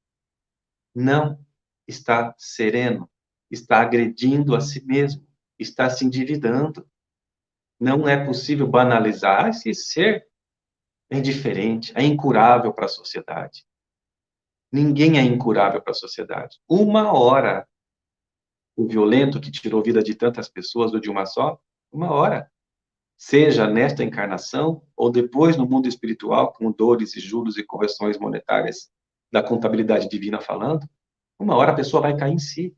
Não. Está sereno. Está agredindo a si mesmo. Está se endividando. Não é possível banalizar. Esse ser é indiferente, é incurável para a sociedade. Ninguém é incurável para a sociedade. Uma hora, o violento que tirou a vida de tantas pessoas, ou de uma só, uma hora. Seja nesta encarnação, ou depois no mundo espiritual, com dores e juros e correções monetárias da contabilidade divina falando, uma hora a pessoa vai cair em si.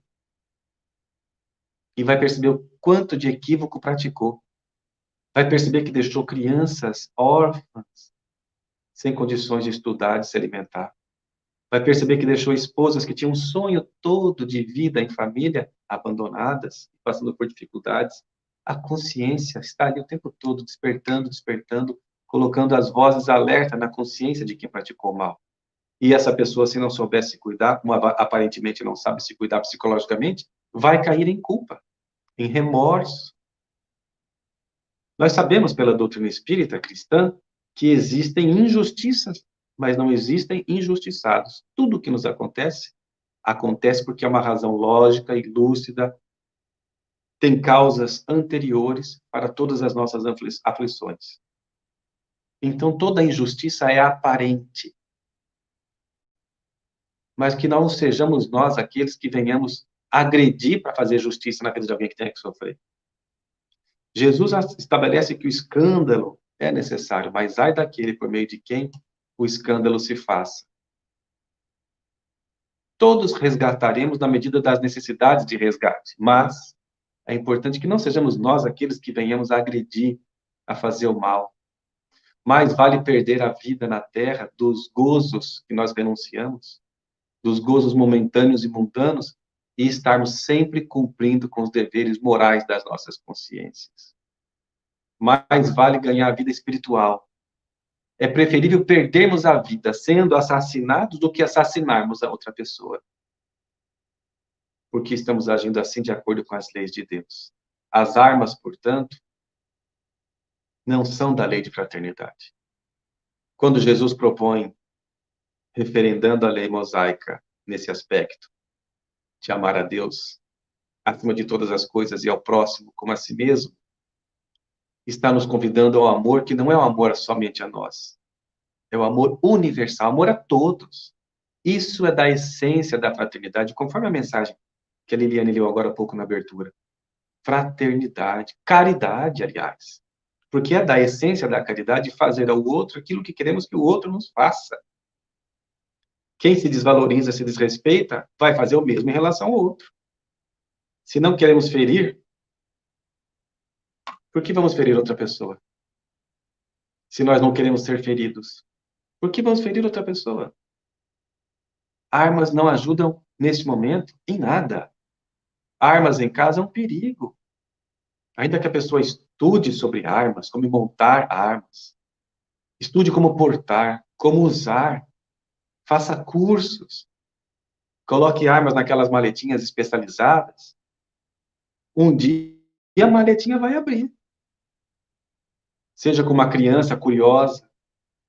E vai perceber o quanto de equívoco praticou. Vai perceber que deixou crianças órfãs, sem condições de estudar, de se alimentar. Vai perceber que deixou esposas que tinham um sonho todo de vida em família, abandonadas, passando por dificuldades. A consciência está ali o tempo todo, despertando, despertando, colocando as vozes alerta na consciência de quem praticou mal. E essa pessoa, se não souber se cuidar, como aparentemente não sabe se cuidar psicologicamente, vai cair em culpa, em remorso. Nós sabemos pela doutrina espírita cristã que existem injustiças, mas não existem injustiçados. Tudo o que nos acontece, acontece porque é uma razão lógica e lúcida, tem causas anteriores para todas as nossas aflições. Então, toda injustiça é aparente. Mas que não sejamos nós aqueles que venhamos agredir para fazer justiça na vida de alguém que tenha que sofrer. Jesus estabelece que o escândalo é necessário, mas ai daquele por meio de quem o escândalo se faça. Todos resgataremos na medida das necessidades de resgate, mas é importante que não sejamos nós aqueles que venhamos a agredir, a fazer o mal. Mais vale perder a vida na terra dos gozos que nós renunciamos, dos gozos momentâneos e mundanos, e estarmos sempre cumprindo com os deveres morais das nossas consciências. Mais vale ganhar a vida espiritual. É preferível perdermos a vida sendo assassinados do que assassinarmos a outra pessoa. Porque estamos agindo assim de acordo com as leis de Deus. As armas, portanto, não são da lei de fraternidade. Quando Jesus propõe, referendando a lei mosaica nesse aspecto, de amar a Deus acima de todas as coisas e ao próximo como a si mesmo, está nos convidando ao amor que não é um amor somente a nós, é o amor universal, amor a todos. Isso é da essência da fraternidade, conforme a mensagem que a Liliane leu agora há pouco na abertura. Fraternidade, caridade, aliás. Porque é da essência da caridade fazer ao outro aquilo que queremos que o outro nos faça. Quem se desvaloriza, se desrespeita, vai fazer o mesmo em relação ao outro. Se não queremos ferir, por que vamos ferir outra pessoa? Se nós não queremos ser feridos, por que vamos ferir outra pessoa? Armas não ajudam neste momento em nada. Armas em casa é um perigo. Ainda que a pessoa estude sobre armas, como montar armas, estude como portar, como usar, faça cursos, coloque armas naquelas maletinhas especializadas. Um dia a maletinha vai abrir. Seja com uma criança curiosa,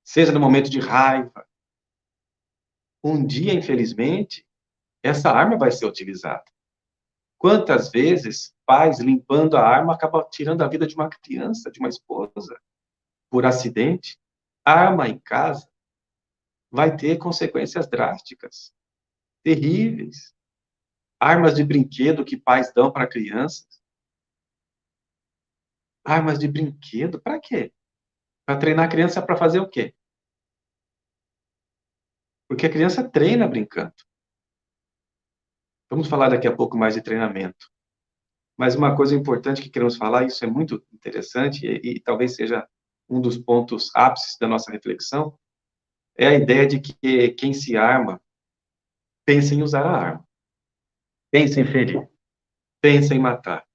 seja no momento de raiva. Um dia, infelizmente, essa arma vai ser utilizada. Quantas vezes pais limpando a arma acabam tirando a vida de uma criança, de uma esposa, por acidente? Arma em casa vai ter consequências drásticas, terríveis. Armas de brinquedo que pais dão para crianças. Armas de brinquedo, para quê? Para treinar a criança para fazer o quê? Porque a criança treina brincando. Vamos falar daqui a pouco mais de treinamento. Mas uma coisa importante que queremos falar, isso é muito interessante e talvez seja um dos pontos ápices da nossa reflexão, é a ideia de que quem se arma pensa em usar a arma, pensa em ferir, pensa em matar.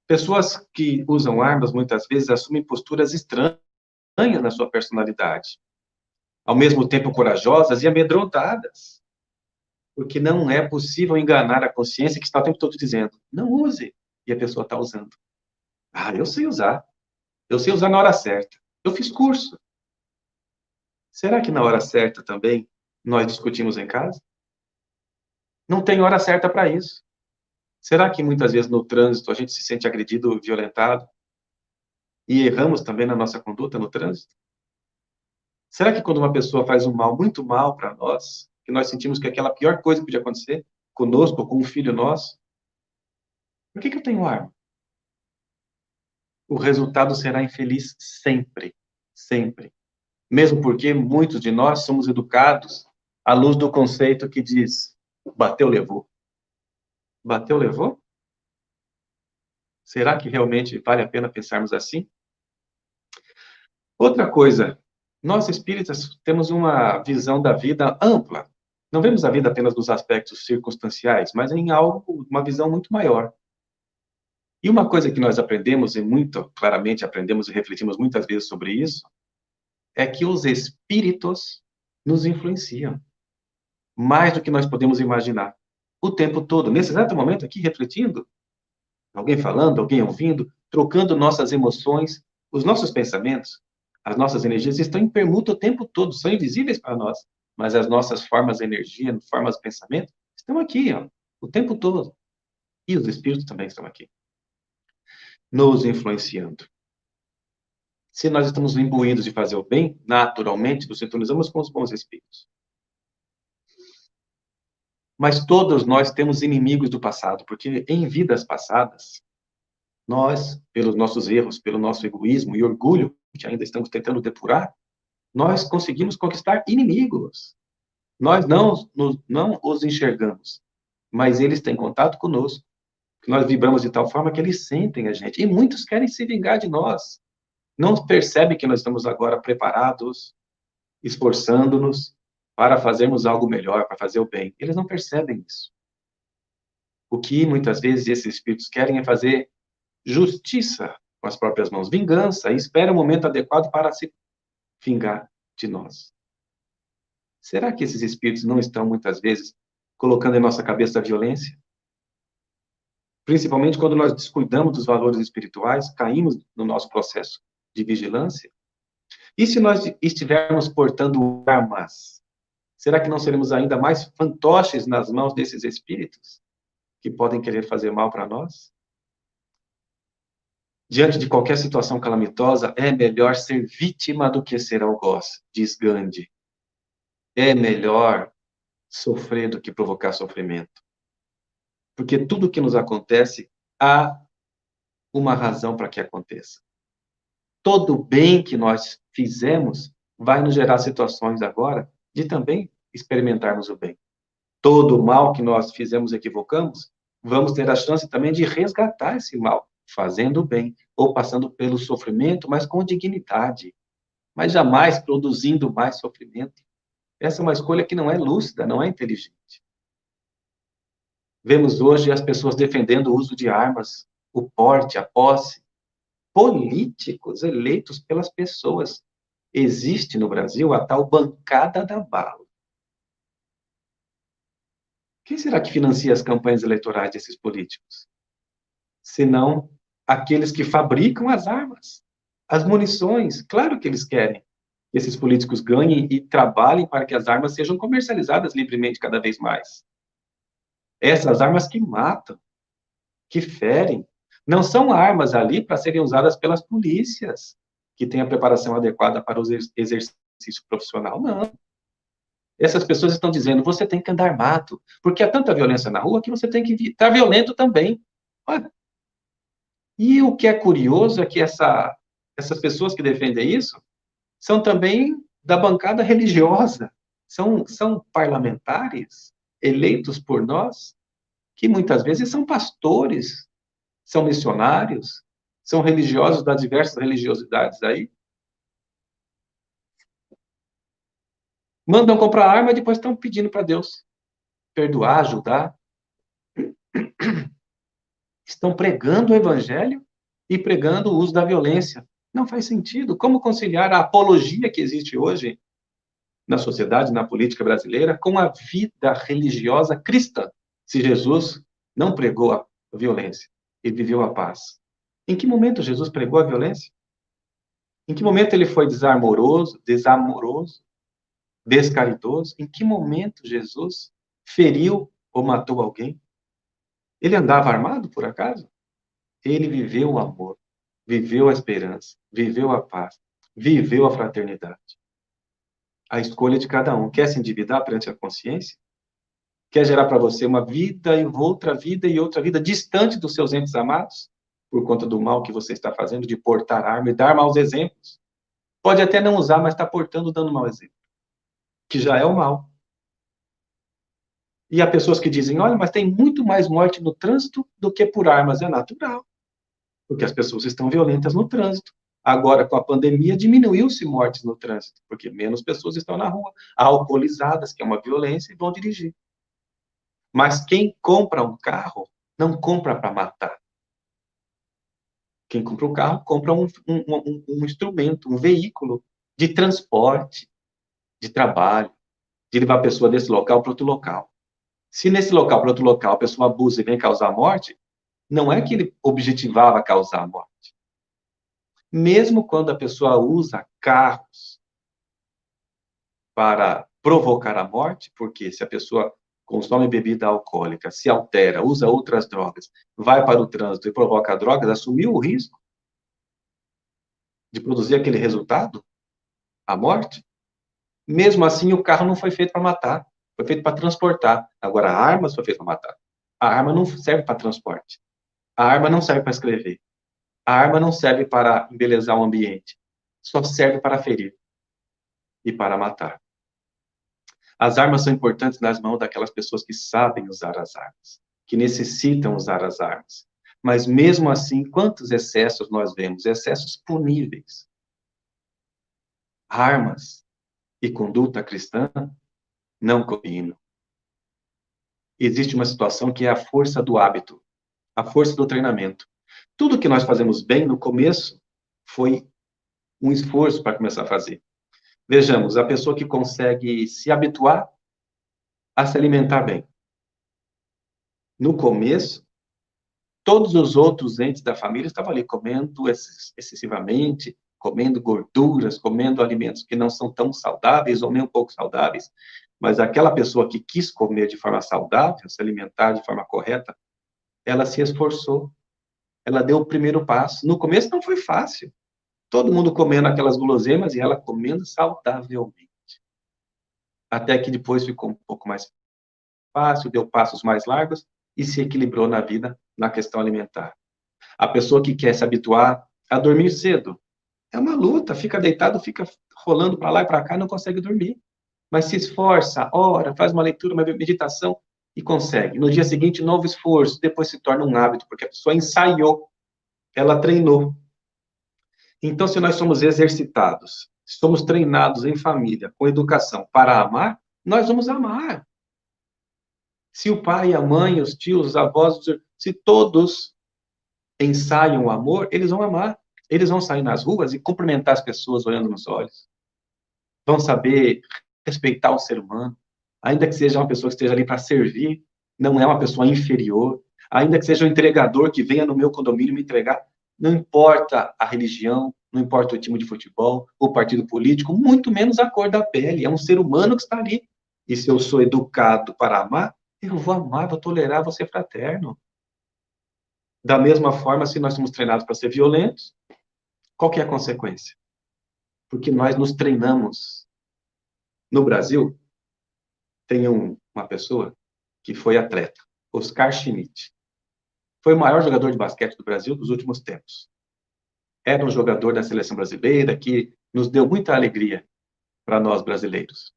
Pessoas que usam armas muitas vezes assumem posturas estranhas na sua personalidade, ao mesmo tempo corajosas e amedrontadas, porque não é possível enganar a consciência que está o tempo todo dizendo, não use, e a pessoa está usando. Ah, eu sei usar na hora certa, eu fiz curso. Será que na hora certa também nós discutimos em casa? Não tem hora certa para isso. Será que muitas vezes no trânsito a gente se sente agredido, violentado e erramos também na nossa conduta no trânsito? Será que quando uma pessoa faz um mal, muito mal para nós, que nós sentimos que é aquela pior coisa que podia acontecer conosco ou com um filho nosso, por que eu tenho arma? O resultado será infeliz sempre, sempre. Mesmo porque muitos de nós somos educados à luz do conceito que diz: bateu, levou. Bateu, levou? Será que realmente vale a pena pensarmos assim? Outra coisa, nós espíritas temos uma visão da vida ampla. Não vemos a vida apenas nos aspectos circunstanciais, mas em algo, uma visão muito maior. E uma coisa que nós aprendemos, e muito claramente aprendemos e refletimos muitas vezes sobre isso, é que os espíritos nos influenciam mais do que nós podemos imaginar. O tempo todo, nesse exato momento aqui, refletindo, alguém falando, alguém ouvindo, trocando nossas emoções, os nossos pensamentos, as nossas energias estão em permuta o tempo todo, são invisíveis para nós, mas as nossas formas de energia, formas de pensamento, estão aqui, ó, o tempo todo. E os espíritos também estão aqui, nos influenciando. Se nós estamos imbuídos de fazer o bem, naturalmente nos sintonizamos com os bons espíritos. Mas todos nós temos inimigos do passado, porque em vidas passadas, Nós, pelos nossos erros, pelo nosso egoísmo e orgulho, que ainda estamos tentando depurar, nós conseguimos conquistar inimigos. Nós não os enxergamos, mas eles têm contato conosco. Nós vibramos de tal forma que eles sentem a gente. E muitos querem se vingar de nós. Não percebem que nós estamos agora preparados, esforçando-nos para fazermos algo melhor, para fazer o bem. Eles não percebem isso. O que muitas vezes esses espíritos querem é fazer justiça com as próprias mãos, vingança, e espera o momento adequado para se vingar de nós. Será que esses espíritos não estão, muitas vezes, colocando em nossa cabeça a violência? Principalmente quando nós descuidamos dos valores espirituais, caímos no nosso processo de vigilância? E se nós estivermos portando armas, será que não seremos ainda mais fantoches nas mãos desses espíritos que podem querer fazer mal para nós? Diante de qualquer situação calamitosa, é melhor ser vítima do que ser algoz, diz Gandhi. É melhor sofrer do que provocar sofrimento. Porque tudo que nos acontece, há uma razão para que aconteça. Todo bem que nós fizemos vai nos gerar situações agora de também experimentarmos o bem. Todo mal que nós fizemos, equivocamos, vamos ter a chance também de resgatar esse mal, fazendo o bem, ou passando pelo sofrimento, mas com dignidade, mas jamais produzindo mais sofrimento. Essa é uma escolha que não é lúcida, não é inteligente. Vemos hoje as pessoas defendendo o uso de armas, o porte, a posse. Políticos eleitos pelas pessoas. Existe no Brasil a tal bancada da bala. Quem será que financia as campanhas eleitorais desses políticos? Senão aqueles que fabricam as armas, as munições. Claro que eles querem que esses políticos ganhem e trabalhem para que as armas sejam comercializadas livremente cada vez mais. Essas armas que matam, que ferem, não são armas ali para serem usadas pelas polícias, que têm a preparação adequada para o exercício profissional, não. Essas pessoas estão dizendo, você tem que andar armado, porque há tanta violência na rua que você tem que estar violento também. Olha. E o que é curioso é que essas pessoas que defendem isso são também da bancada religiosa, são parlamentares eleitos por nós, que muitas vezes são pastores, são missionários, são religiosos das diversas religiosidades aí. Mandam comprar arma e depois estão pedindo para Deus perdoar, ajudar. Estão pregando o evangelho e pregando o uso da violência. Não faz sentido. Como conciliar a apologia que existe hoje na sociedade, na política brasileira, com a vida religiosa cristã, se Jesus não pregou a violência e viveu a paz? Em que momento Jesus pregou a violência? Em que momento ele foi desamoroso, descaridoso? Em que momento Jesus feriu ou matou alguém? Ele andava armado, por acaso? Ele viveu o amor, viveu a esperança, viveu a paz, viveu a fraternidade. A escolha de cada um. Quer se endividar perante a consciência? Quer gerar para você uma vida e outra vida distante dos seus entes amados? Por conta do mal que você está fazendo, de portar arma e dar maus exemplos? Pode até não usar, mas está portando, dando mau exemplo. Que já é o mal. E há pessoas que dizem, olha, mas tem muito mais morte no trânsito do que por armas. É natural. Porque as pessoas estão violentas no trânsito. Agora, com a pandemia, diminuiu-se mortes no trânsito, porque menos pessoas estão na rua, alcoolizadas, que é uma violência, e vão dirigir. Mas quem compra um carro, não compra para matar. Quem compra um carro, compra um instrumento, um veículo de transporte, de trabalho, de levar a pessoa desse local para outro local. Se nesse local para outro local a pessoa abusa e vem causar morte, não é que ele objetivava causar morte. Mesmo quando a pessoa usa carros para provocar a morte, porque se a pessoa consome bebida alcoólica, se altera, usa outras drogas, vai para o trânsito e provoca drogas, assumiu o risco de produzir aquele resultado, a morte. Mesmo assim, o carro não foi feito para matar, foi feito para transportar. Agora, a arma foi feita para matar. A arma não serve para transporte. A arma não serve para escrever. A arma não serve para embelezar o ambiente, só serve para ferir e para matar. As armas são importantes nas mãos daquelas pessoas que sabem usar as armas, que necessitam usar as armas. Mas mesmo assim, quantos excessos nós vemos? Excessos puníveis. Armas e conduta cristã não combinam. Existe uma situação que é a força do hábito, a força do treinamento. Tudo que nós fazemos bem no começo foi um esforço para começar a fazer. Vejamos, a pessoa que consegue se habituar a se alimentar bem. No começo, todos os outros entes da família estavam ali comendo excessivamente, comendo gorduras, comendo alimentos que não são tão saudáveis ou nem um pouco saudáveis, mas aquela pessoa que quis comer de forma saudável, se alimentar de forma correta, ela se esforçou, ela deu o primeiro passo. No começo não foi fácil. Todo mundo comendo aquelas guloseimas e ela comendo saudavelmente. Até que depois ficou um pouco mais fácil, deu passos mais largos e se equilibrou na vida, na questão alimentar. A pessoa que quer se habituar a dormir cedo, é uma luta, fica deitado, fica rolando para lá e para cá, não consegue dormir. Mas se esforça, ora, faz uma leitura, uma meditação e consegue. No dia seguinte, novo esforço, depois se torna um hábito, porque a pessoa ensaiou, ela treinou. Então, se nós somos exercitados, somos treinados em família, com educação, para amar, nós vamos amar. Se o pai, a mãe, os tios, os avós, se todos ensaiam o amor, eles vão amar. Eles vão sair nas ruas e cumprimentar as pessoas olhando nos olhos. Vão saber respeitar o ser humano, ainda que seja uma pessoa que esteja ali para servir, não é uma pessoa inferior, ainda que seja um entregador que venha no meu condomínio me entregar, não importa a religião, não importa o time de futebol, o partido político, muito menos a cor da pele, é um ser humano que está ali. E se eu sou educado para amar, eu vou amar, vou tolerar, vou ser fraterno. Da mesma forma, se nós somos treinados para ser violentos, qual que é a consequência? Porque nós nos treinamos. No Brasil, tem uma pessoa que foi atleta, Oscar Schmidt. Foi o maior jogador de basquete do Brasil dos últimos tempos. Era um jogador da seleção brasileira que nos deu muita alegria para nós brasileiros.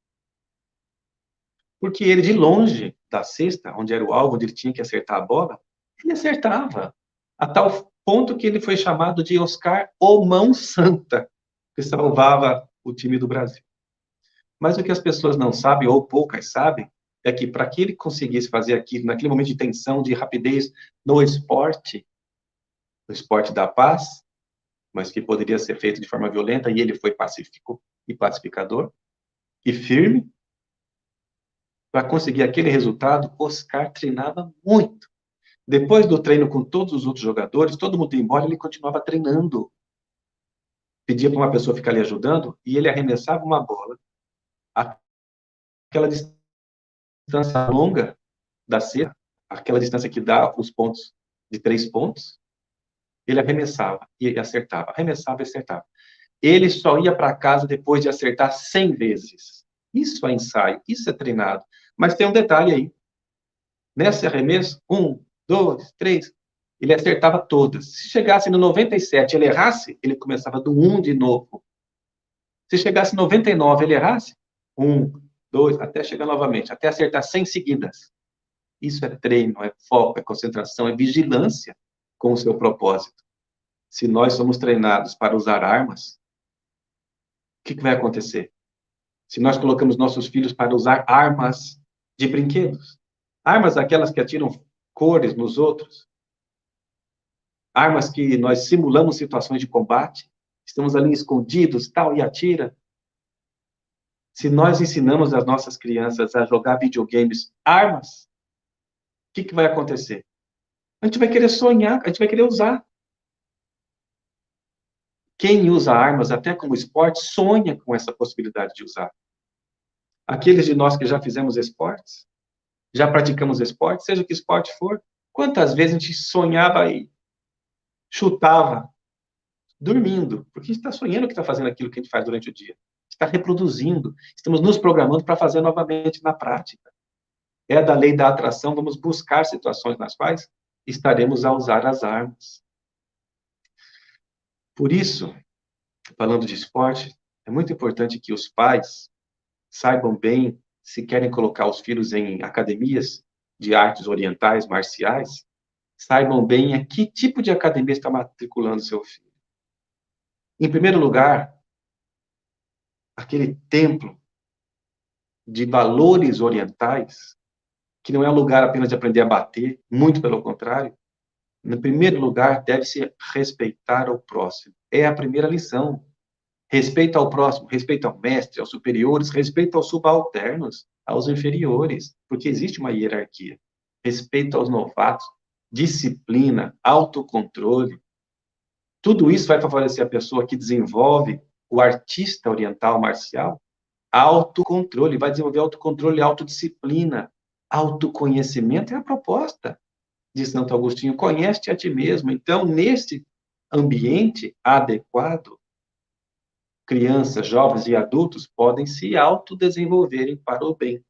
Porque ele, de longe da cesta, onde era o alvo, onde ele tinha que acertar a bola, ele acertava. A tal ponto que ele foi chamado de Oscar o Mão Santa, que salvava o time do Brasil. Mas o que as pessoas não sabem, ou poucas sabem, é que para que ele conseguisse fazer aquilo, naquele momento de tensão, de rapidez, no esporte da paz, mas que poderia ser feito de forma violenta, e ele foi pacífico e pacificador, e firme, para conseguir aquele resultado, Oscar treinava muito. Depois do treino com todos os outros jogadores, todo mundo ia embora, ele continuava treinando. Pedia para uma pessoa ficar ali ajudando, e ele arremessava uma bola, aquela distância longa da cesta, aquela distância que dá os pontos de 3 pontos, ele arremessava e acertava, arremessava e acertava. Ele só ia para casa depois de acertar 100 vezes. Isso é ensaio, isso é treinado. Mas tem um detalhe aí. Nesse arremesso, 1, 2, 3, ele acertava todas. Se chegasse no 97 ele errasse, ele começava do 1 de novo. Se chegasse no 99 ele errasse, 1, 2, até chegar novamente, até acertar 100 seguidas. Isso é treino, é foco, é concentração, é vigilância com o seu propósito. Se nós somos treinados para usar armas, o que vai acontecer? Se nós colocamos nossos filhos para usar armas de brinquedos, armas aquelas que atiram cores nos outros, armas que nós simulamos situações de combate, estamos ali escondidos, tal, e atira. Se nós ensinamos as nossas crianças a jogar videogames, armas, o que vai acontecer? A gente vai querer sonhar, a gente vai querer usar. Quem usa armas, até como esporte, sonha com essa possibilidade de usar. Aqueles de nós que já fizemos esportes, já praticamos esporte, seja que esporte for, quantas vezes a gente sonhava e chutava, dormindo, porque a gente está sonhando que está fazendo aquilo que a gente faz durante o dia. Está reproduzindo, estamos nos programando para fazer novamente na prática. É da lei da atração, vamos buscar situações nas quais estaremos a usar as armas. Por isso, falando de esporte, é muito importante que os pais saibam bem se querem colocar os filhos em academias de artes orientais, marciais, saibam bem a que tipo de academia está matriculando seu filho. Em primeiro lugar, aquele templo de valores orientais, que não é um lugar apenas de aprender a bater, muito pelo contrário. No primeiro lugar, deve-se respeitar o próximo. É a primeira lição. Respeito ao próximo, respeito ao mestre, aos superiores, respeito aos subalternos, aos inferiores, porque existe uma hierarquia. Respeito aos novatos, disciplina, autocontrole. Tudo isso vai favorecer a pessoa que desenvolve o artista oriental marcial, autocontrole, vai desenvolver autocontrole, autodisciplina, autoconhecimento é a proposta de Santo Agostinho. Conhece-te a ti mesmo. Então, nesse ambiente adequado, crianças, jovens e adultos podem se autodesenvolverem para o bem.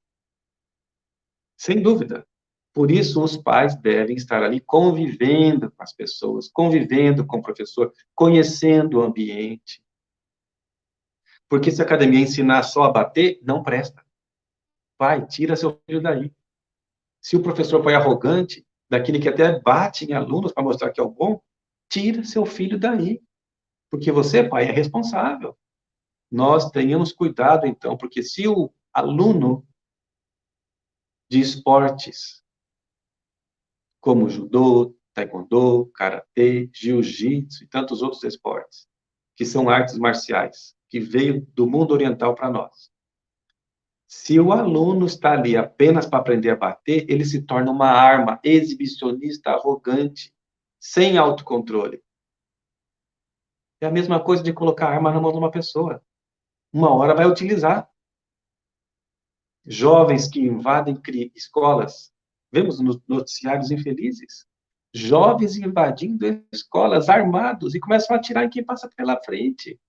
Sem dúvida. Por isso, os pais devem estar ali convivendo com as pessoas, convivendo com o professor, conhecendo o ambiente. Porque se a academia ensinar só a bater, não presta. Pai, tira seu filho daí. Se o professor for arrogante, daquele que até bate em alunos para mostrar que é o bom, tira seu filho daí. Porque você, pai, é responsável. Nós tenhamos cuidado, então, porque se o aluno de esportes, como judô, taekwondo, karatê, jiu-jitsu e tantos outros esportes, que são artes marciais, que veio do mundo oriental para nós. Se o aluno está ali apenas para aprender a bater, ele se torna uma arma exibicionista, arrogante, sem autocontrole. É a mesma coisa de colocar arma na mão de uma pessoa. Uma hora vai utilizar. Jovens que invadem escolas. Vemos nos noticiários infelizes. Jovens invadindo escolas armados e começam a atirar em quem passa pela frente.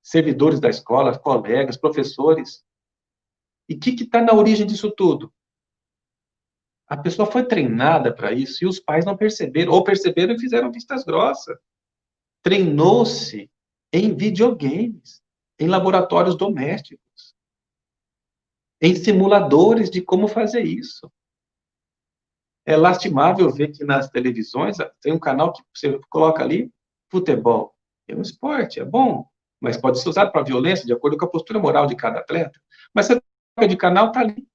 Servidores da escola, colegas, professores. E o que está na origem disso tudo? A pessoa foi treinada para isso e os pais não perceberam, ou perceberam e fizeram vistas grossas. Treinou-se em videogames, em laboratórios domésticos, em simuladores de como fazer isso. É lastimável ver que nas televisões tem um canal que você coloca ali, futebol. É um esporte, é bom, mas pode ser usado para violência, de acordo com a postura moral de cada atleta. Mas você troca de canal, está ali.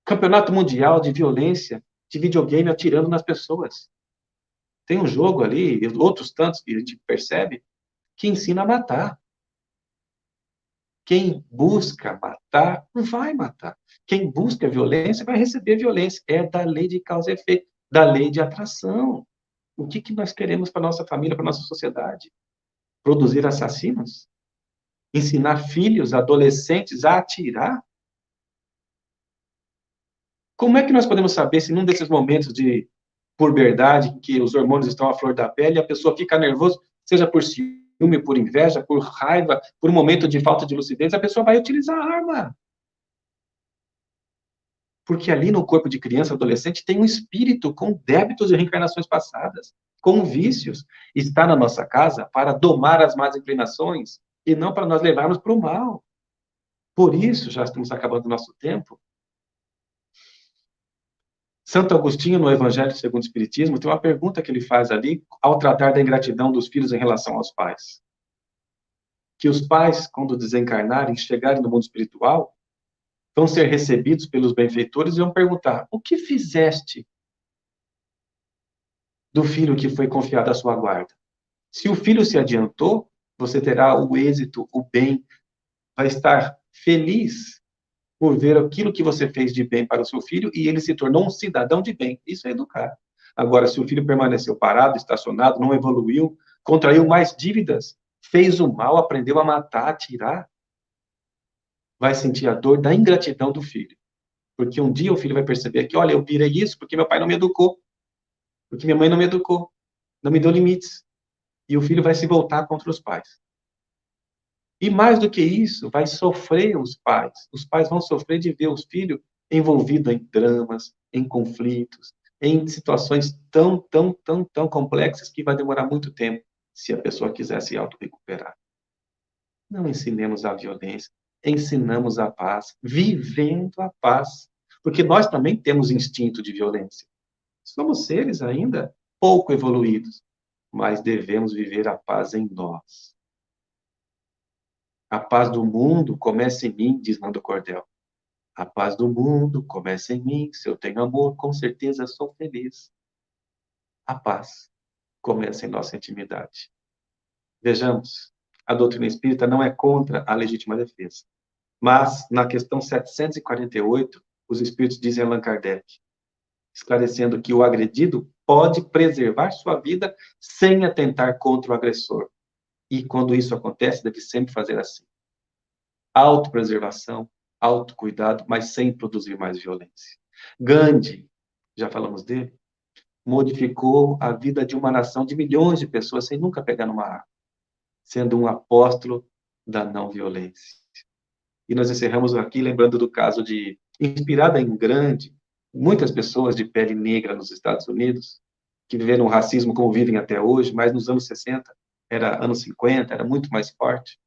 Campeonato Mundial de Violência, de videogame atirando nas pessoas. Tem um jogo ali, outros tantos que a gente percebe, que ensina a matar. Quem busca matar, vai matar. Quem busca violência, vai receber violência. É da lei de causa e efeito, da lei de atração. O que nós queremos para nossa família, para nossa sociedade? Produzir assassinos? Ensinar filhos, adolescentes a atirar? Como é que nós podemos saber se num desses momentos de puberdade, em que os hormônios estão à flor da pele, a pessoa fica nervosa, seja por ciúme, por inveja, por raiva, por um momento de falta de lucidez, a pessoa vai utilizar a arma. Porque ali no corpo de criança, adolescente, tem um espírito com débitos de reencarnações passadas, com vícios. Está na nossa casa para domar as más inclinações e não para nós levarmos para o mal. Por isso, já estamos acabando o nosso tempo. Santo Agostinho, no Evangelho segundo o Espiritismo, tem uma pergunta que ele faz ali ao tratar da ingratidão dos filhos em relação aos pais. Que os pais, quando desencarnarem, chegarem no mundo espiritual, vão ser recebidos pelos benfeitores e vão perguntar: o que fizeste do filho que foi confiado à sua guarda? Se o filho se adiantou, você terá o êxito, o bem, vai estar feliz por ver aquilo que você fez de bem para o seu filho e ele se tornou um cidadão de bem. Isso é educar. Agora, se o filho permaneceu parado, estacionado, não evoluiu, contraiu mais dívidas, fez o mal, aprendeu a matar, a atirar, vai sentir a dor da ingratidão do filho. Porque um dia o filho vai perceber que, olha, eu virei isso porque meu pai não me educou, porque minha mãe não me educou, não me deu limites. E o filho vai se voltar contra os pais. E mais do que isso, vai sofrer os pais. Os pais vão sofrer de ver os filhos envolvidos em dramas, em conflitos, em situações tão complexas que vai demorar muito tempo se a pessoa quiser se auto-recuperar. Não ensinemos a violência, ensinamos a paz, vivendo a paz. Porque nós também temos instinto de violência. Somos seres ainda pouco evoluídos, mas devemos viver a paz em nós. A paz do mundo começa em mim, diz Nando Cordel. A paz do mundo começa em mim. Se eu tenho amor, com certeza sou feliz. A paz começa em nossa intimidade. Vejamos, a doutrina espírita não é contra a legítima defesa. Mas, na questão 748, os espíritos dizem a Allan Kardec, esclarecendo que o agredido pode preservar sua vida sem atentar contra o agressor. E quando isso acontece, deve sempre fazer assim. Autopreservação, autocuidado, mas sem produzir mais violência. Gandhi, já falamos dele, modificou a vida de uma nação de milhões de pessoas sem nunca pegar numa arma, sendo um apóstolo da não violência. E nós encerramos aqui lembrando do caso de, inspirada em Gandhi, muitas pessoas de pele negra nos Estados Unidos, que viveram o racismo como vivem até hoje, mas nos anos 60, era anos 50, era muito mais forte.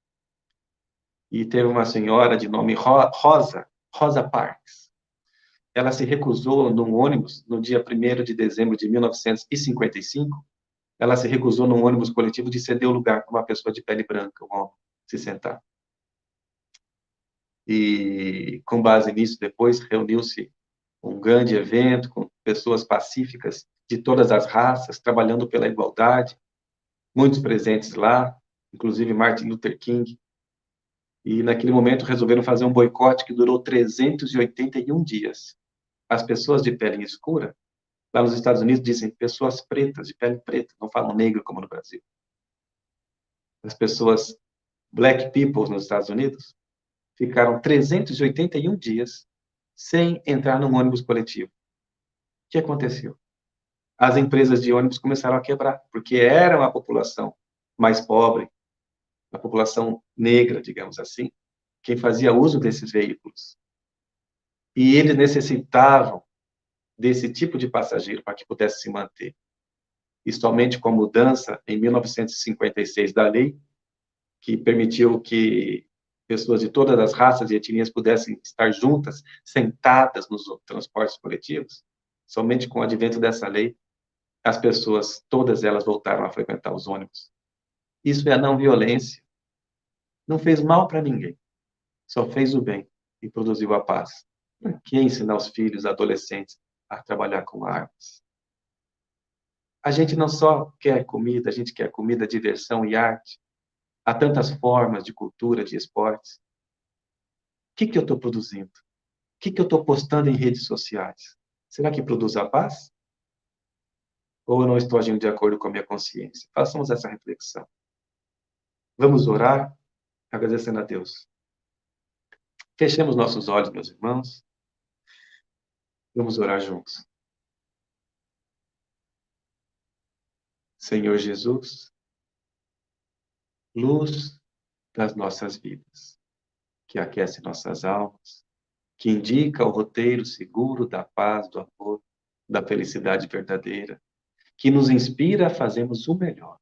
E teve uma senhora de nome Rosa Parks. Ela se recusou num ônibus, no dia 1º de dezembro de 1955, ela se recusou num ônibus coletivo de ceder o lugar para uma pessoa de pele branca, um homem, se sentar. E, com base nisso, depois reuniu-se um grande evento com pessoas pacíficas de todas as raças, trabalhando pela igualdade, muitos presentes lá, inclusive Martin Luther King. E, naquele momento, resolveram fazer um boicote que durou 381 dias. As pessoas de pele escura, lá nos Estados Unidos, dizem pessoas pretas, de pele preta, não falam negro como no Brasil. As pessoas black people nos Estados Unidos ficaram 381 dias sem entrar num ônibus coletivo. O que aconteceu? As empresas de ônibus começaram a quebrar, porque era uma população mais pobre, a população negra, digamos assim, quem fazia uso desses veículos. E eles necessitavam desse tipo de passageiro para que pudesse se manter. E somente com a mudança, em 1956, da lei, que permitiu que pessoas de todas as raças e etnias pudessem estar juntas, sentadas nos transportes coletivos, somente com o advento dessa lei, as pessoas, todas elas voltaram a frequentar os ônibus. Isso é a não violência. Não fez mal para ninguém, só fez o bem e produziu a paz. Para que ensinar os filhos, adolescentes, a trabalhar com armas? A gente não só quer comida, a gente quer comida, diversão e arte. Há tantas formas de cultura, de esportes. O que eu estou produzindo? O que eu estou postando em redes sociais? Será que produz a paz? Ou eu não estou agindo de acordo com a minha consciência? Façamos essa reflexão. Vamos orar, agradecendo a Deus. Fechemos nossos olhos, meus irmãos. Vamos orar juntos. Senhor Jesus, luz das nossas vidas, que aquece nossas almas, que indica o roteiro seguro da paz, do amor, da felicidade verdadeira, que nos inspira a fazermos o melhor,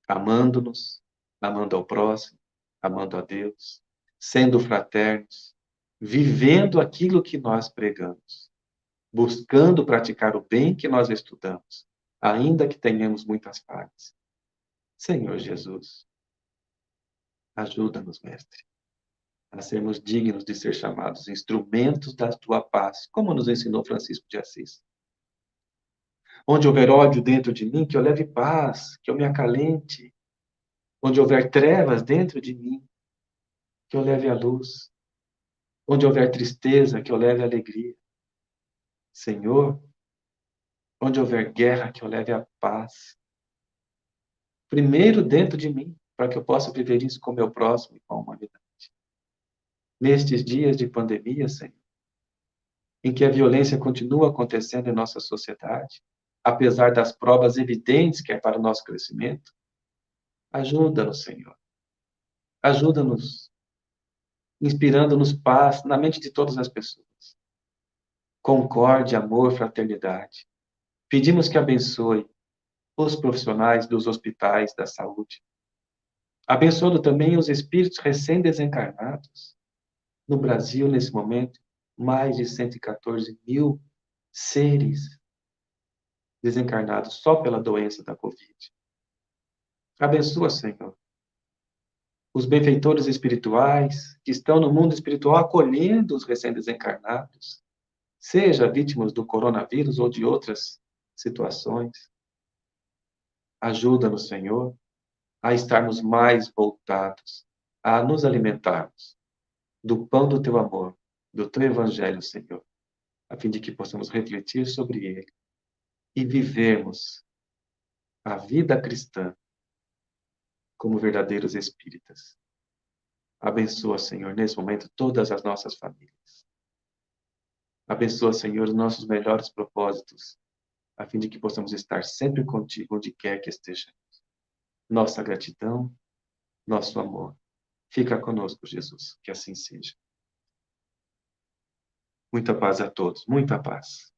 amando-nos, amando ao próximo, amando a Deus, sendo fraternos, vivendo aquilo que nós pregamos, buscando praticar o bem que nós estudamos, ainda que tenhamos muitas falhas. Senhor Jesus, ajuda-nos, Mestre, a sermos dignos de ser chamados instrumentos da tua paz, como nos ensinou Francisco de Assis. Onde houver ódio dentro de mim, que eu leve paz, que eu me acalente. Onde houver trevas dentro de mim, que eu leve a luz. Onde houver tristeza, que eu leve a alegria. Senhor, onde houver guerra, que eu leve a paz. Primeiro dentro de mim, para que eu possa viver isso com o meu próximo e com a humanidade. Nestes dias de pandemia, Senhor, em que a violência continua acontecendo em nossa sociedade, apesar das provas evidentes que é para o nosso crescimento, ajuda-nos, Senhor. Ajuda-nos, inspirando-nos paz na mente de todas as pessoas. concórdia, amor, fraternidade. Pedimos que abençoe os profissionais dos hospitais da saúde, abençoando também os espíritos recém-desencarnados. No Brasil, nesse momento, mais de 114 mil seres desencarnados só pela doença da Covid. Abençoa, Senhor, os benfeitores espirituais que estão no mundo espiritual acolhendo os recém-desencarnados, seja vítimas do coronavírus ou de outras situações. Ajuda-nos, Senhor, a estarmos mais voltados, a nos alimentarmos do pão do teu amor, do teu evangelho, Senhor, a fim de que possamos refletir sobre ele e vivermos a vida cristã como verdadeiros espíritas. Abençoa, Senhor, nesse momento todas as nossas famílias. Abençoa, Senhor, os nossos melhores propósitos, a fim de que possamos estar sempre contigo, onde quer que estejamos. Nossa gratidão, nosso amor. Fica conosco, Jesus, que assim seja. Muita paz a todos, muita paz.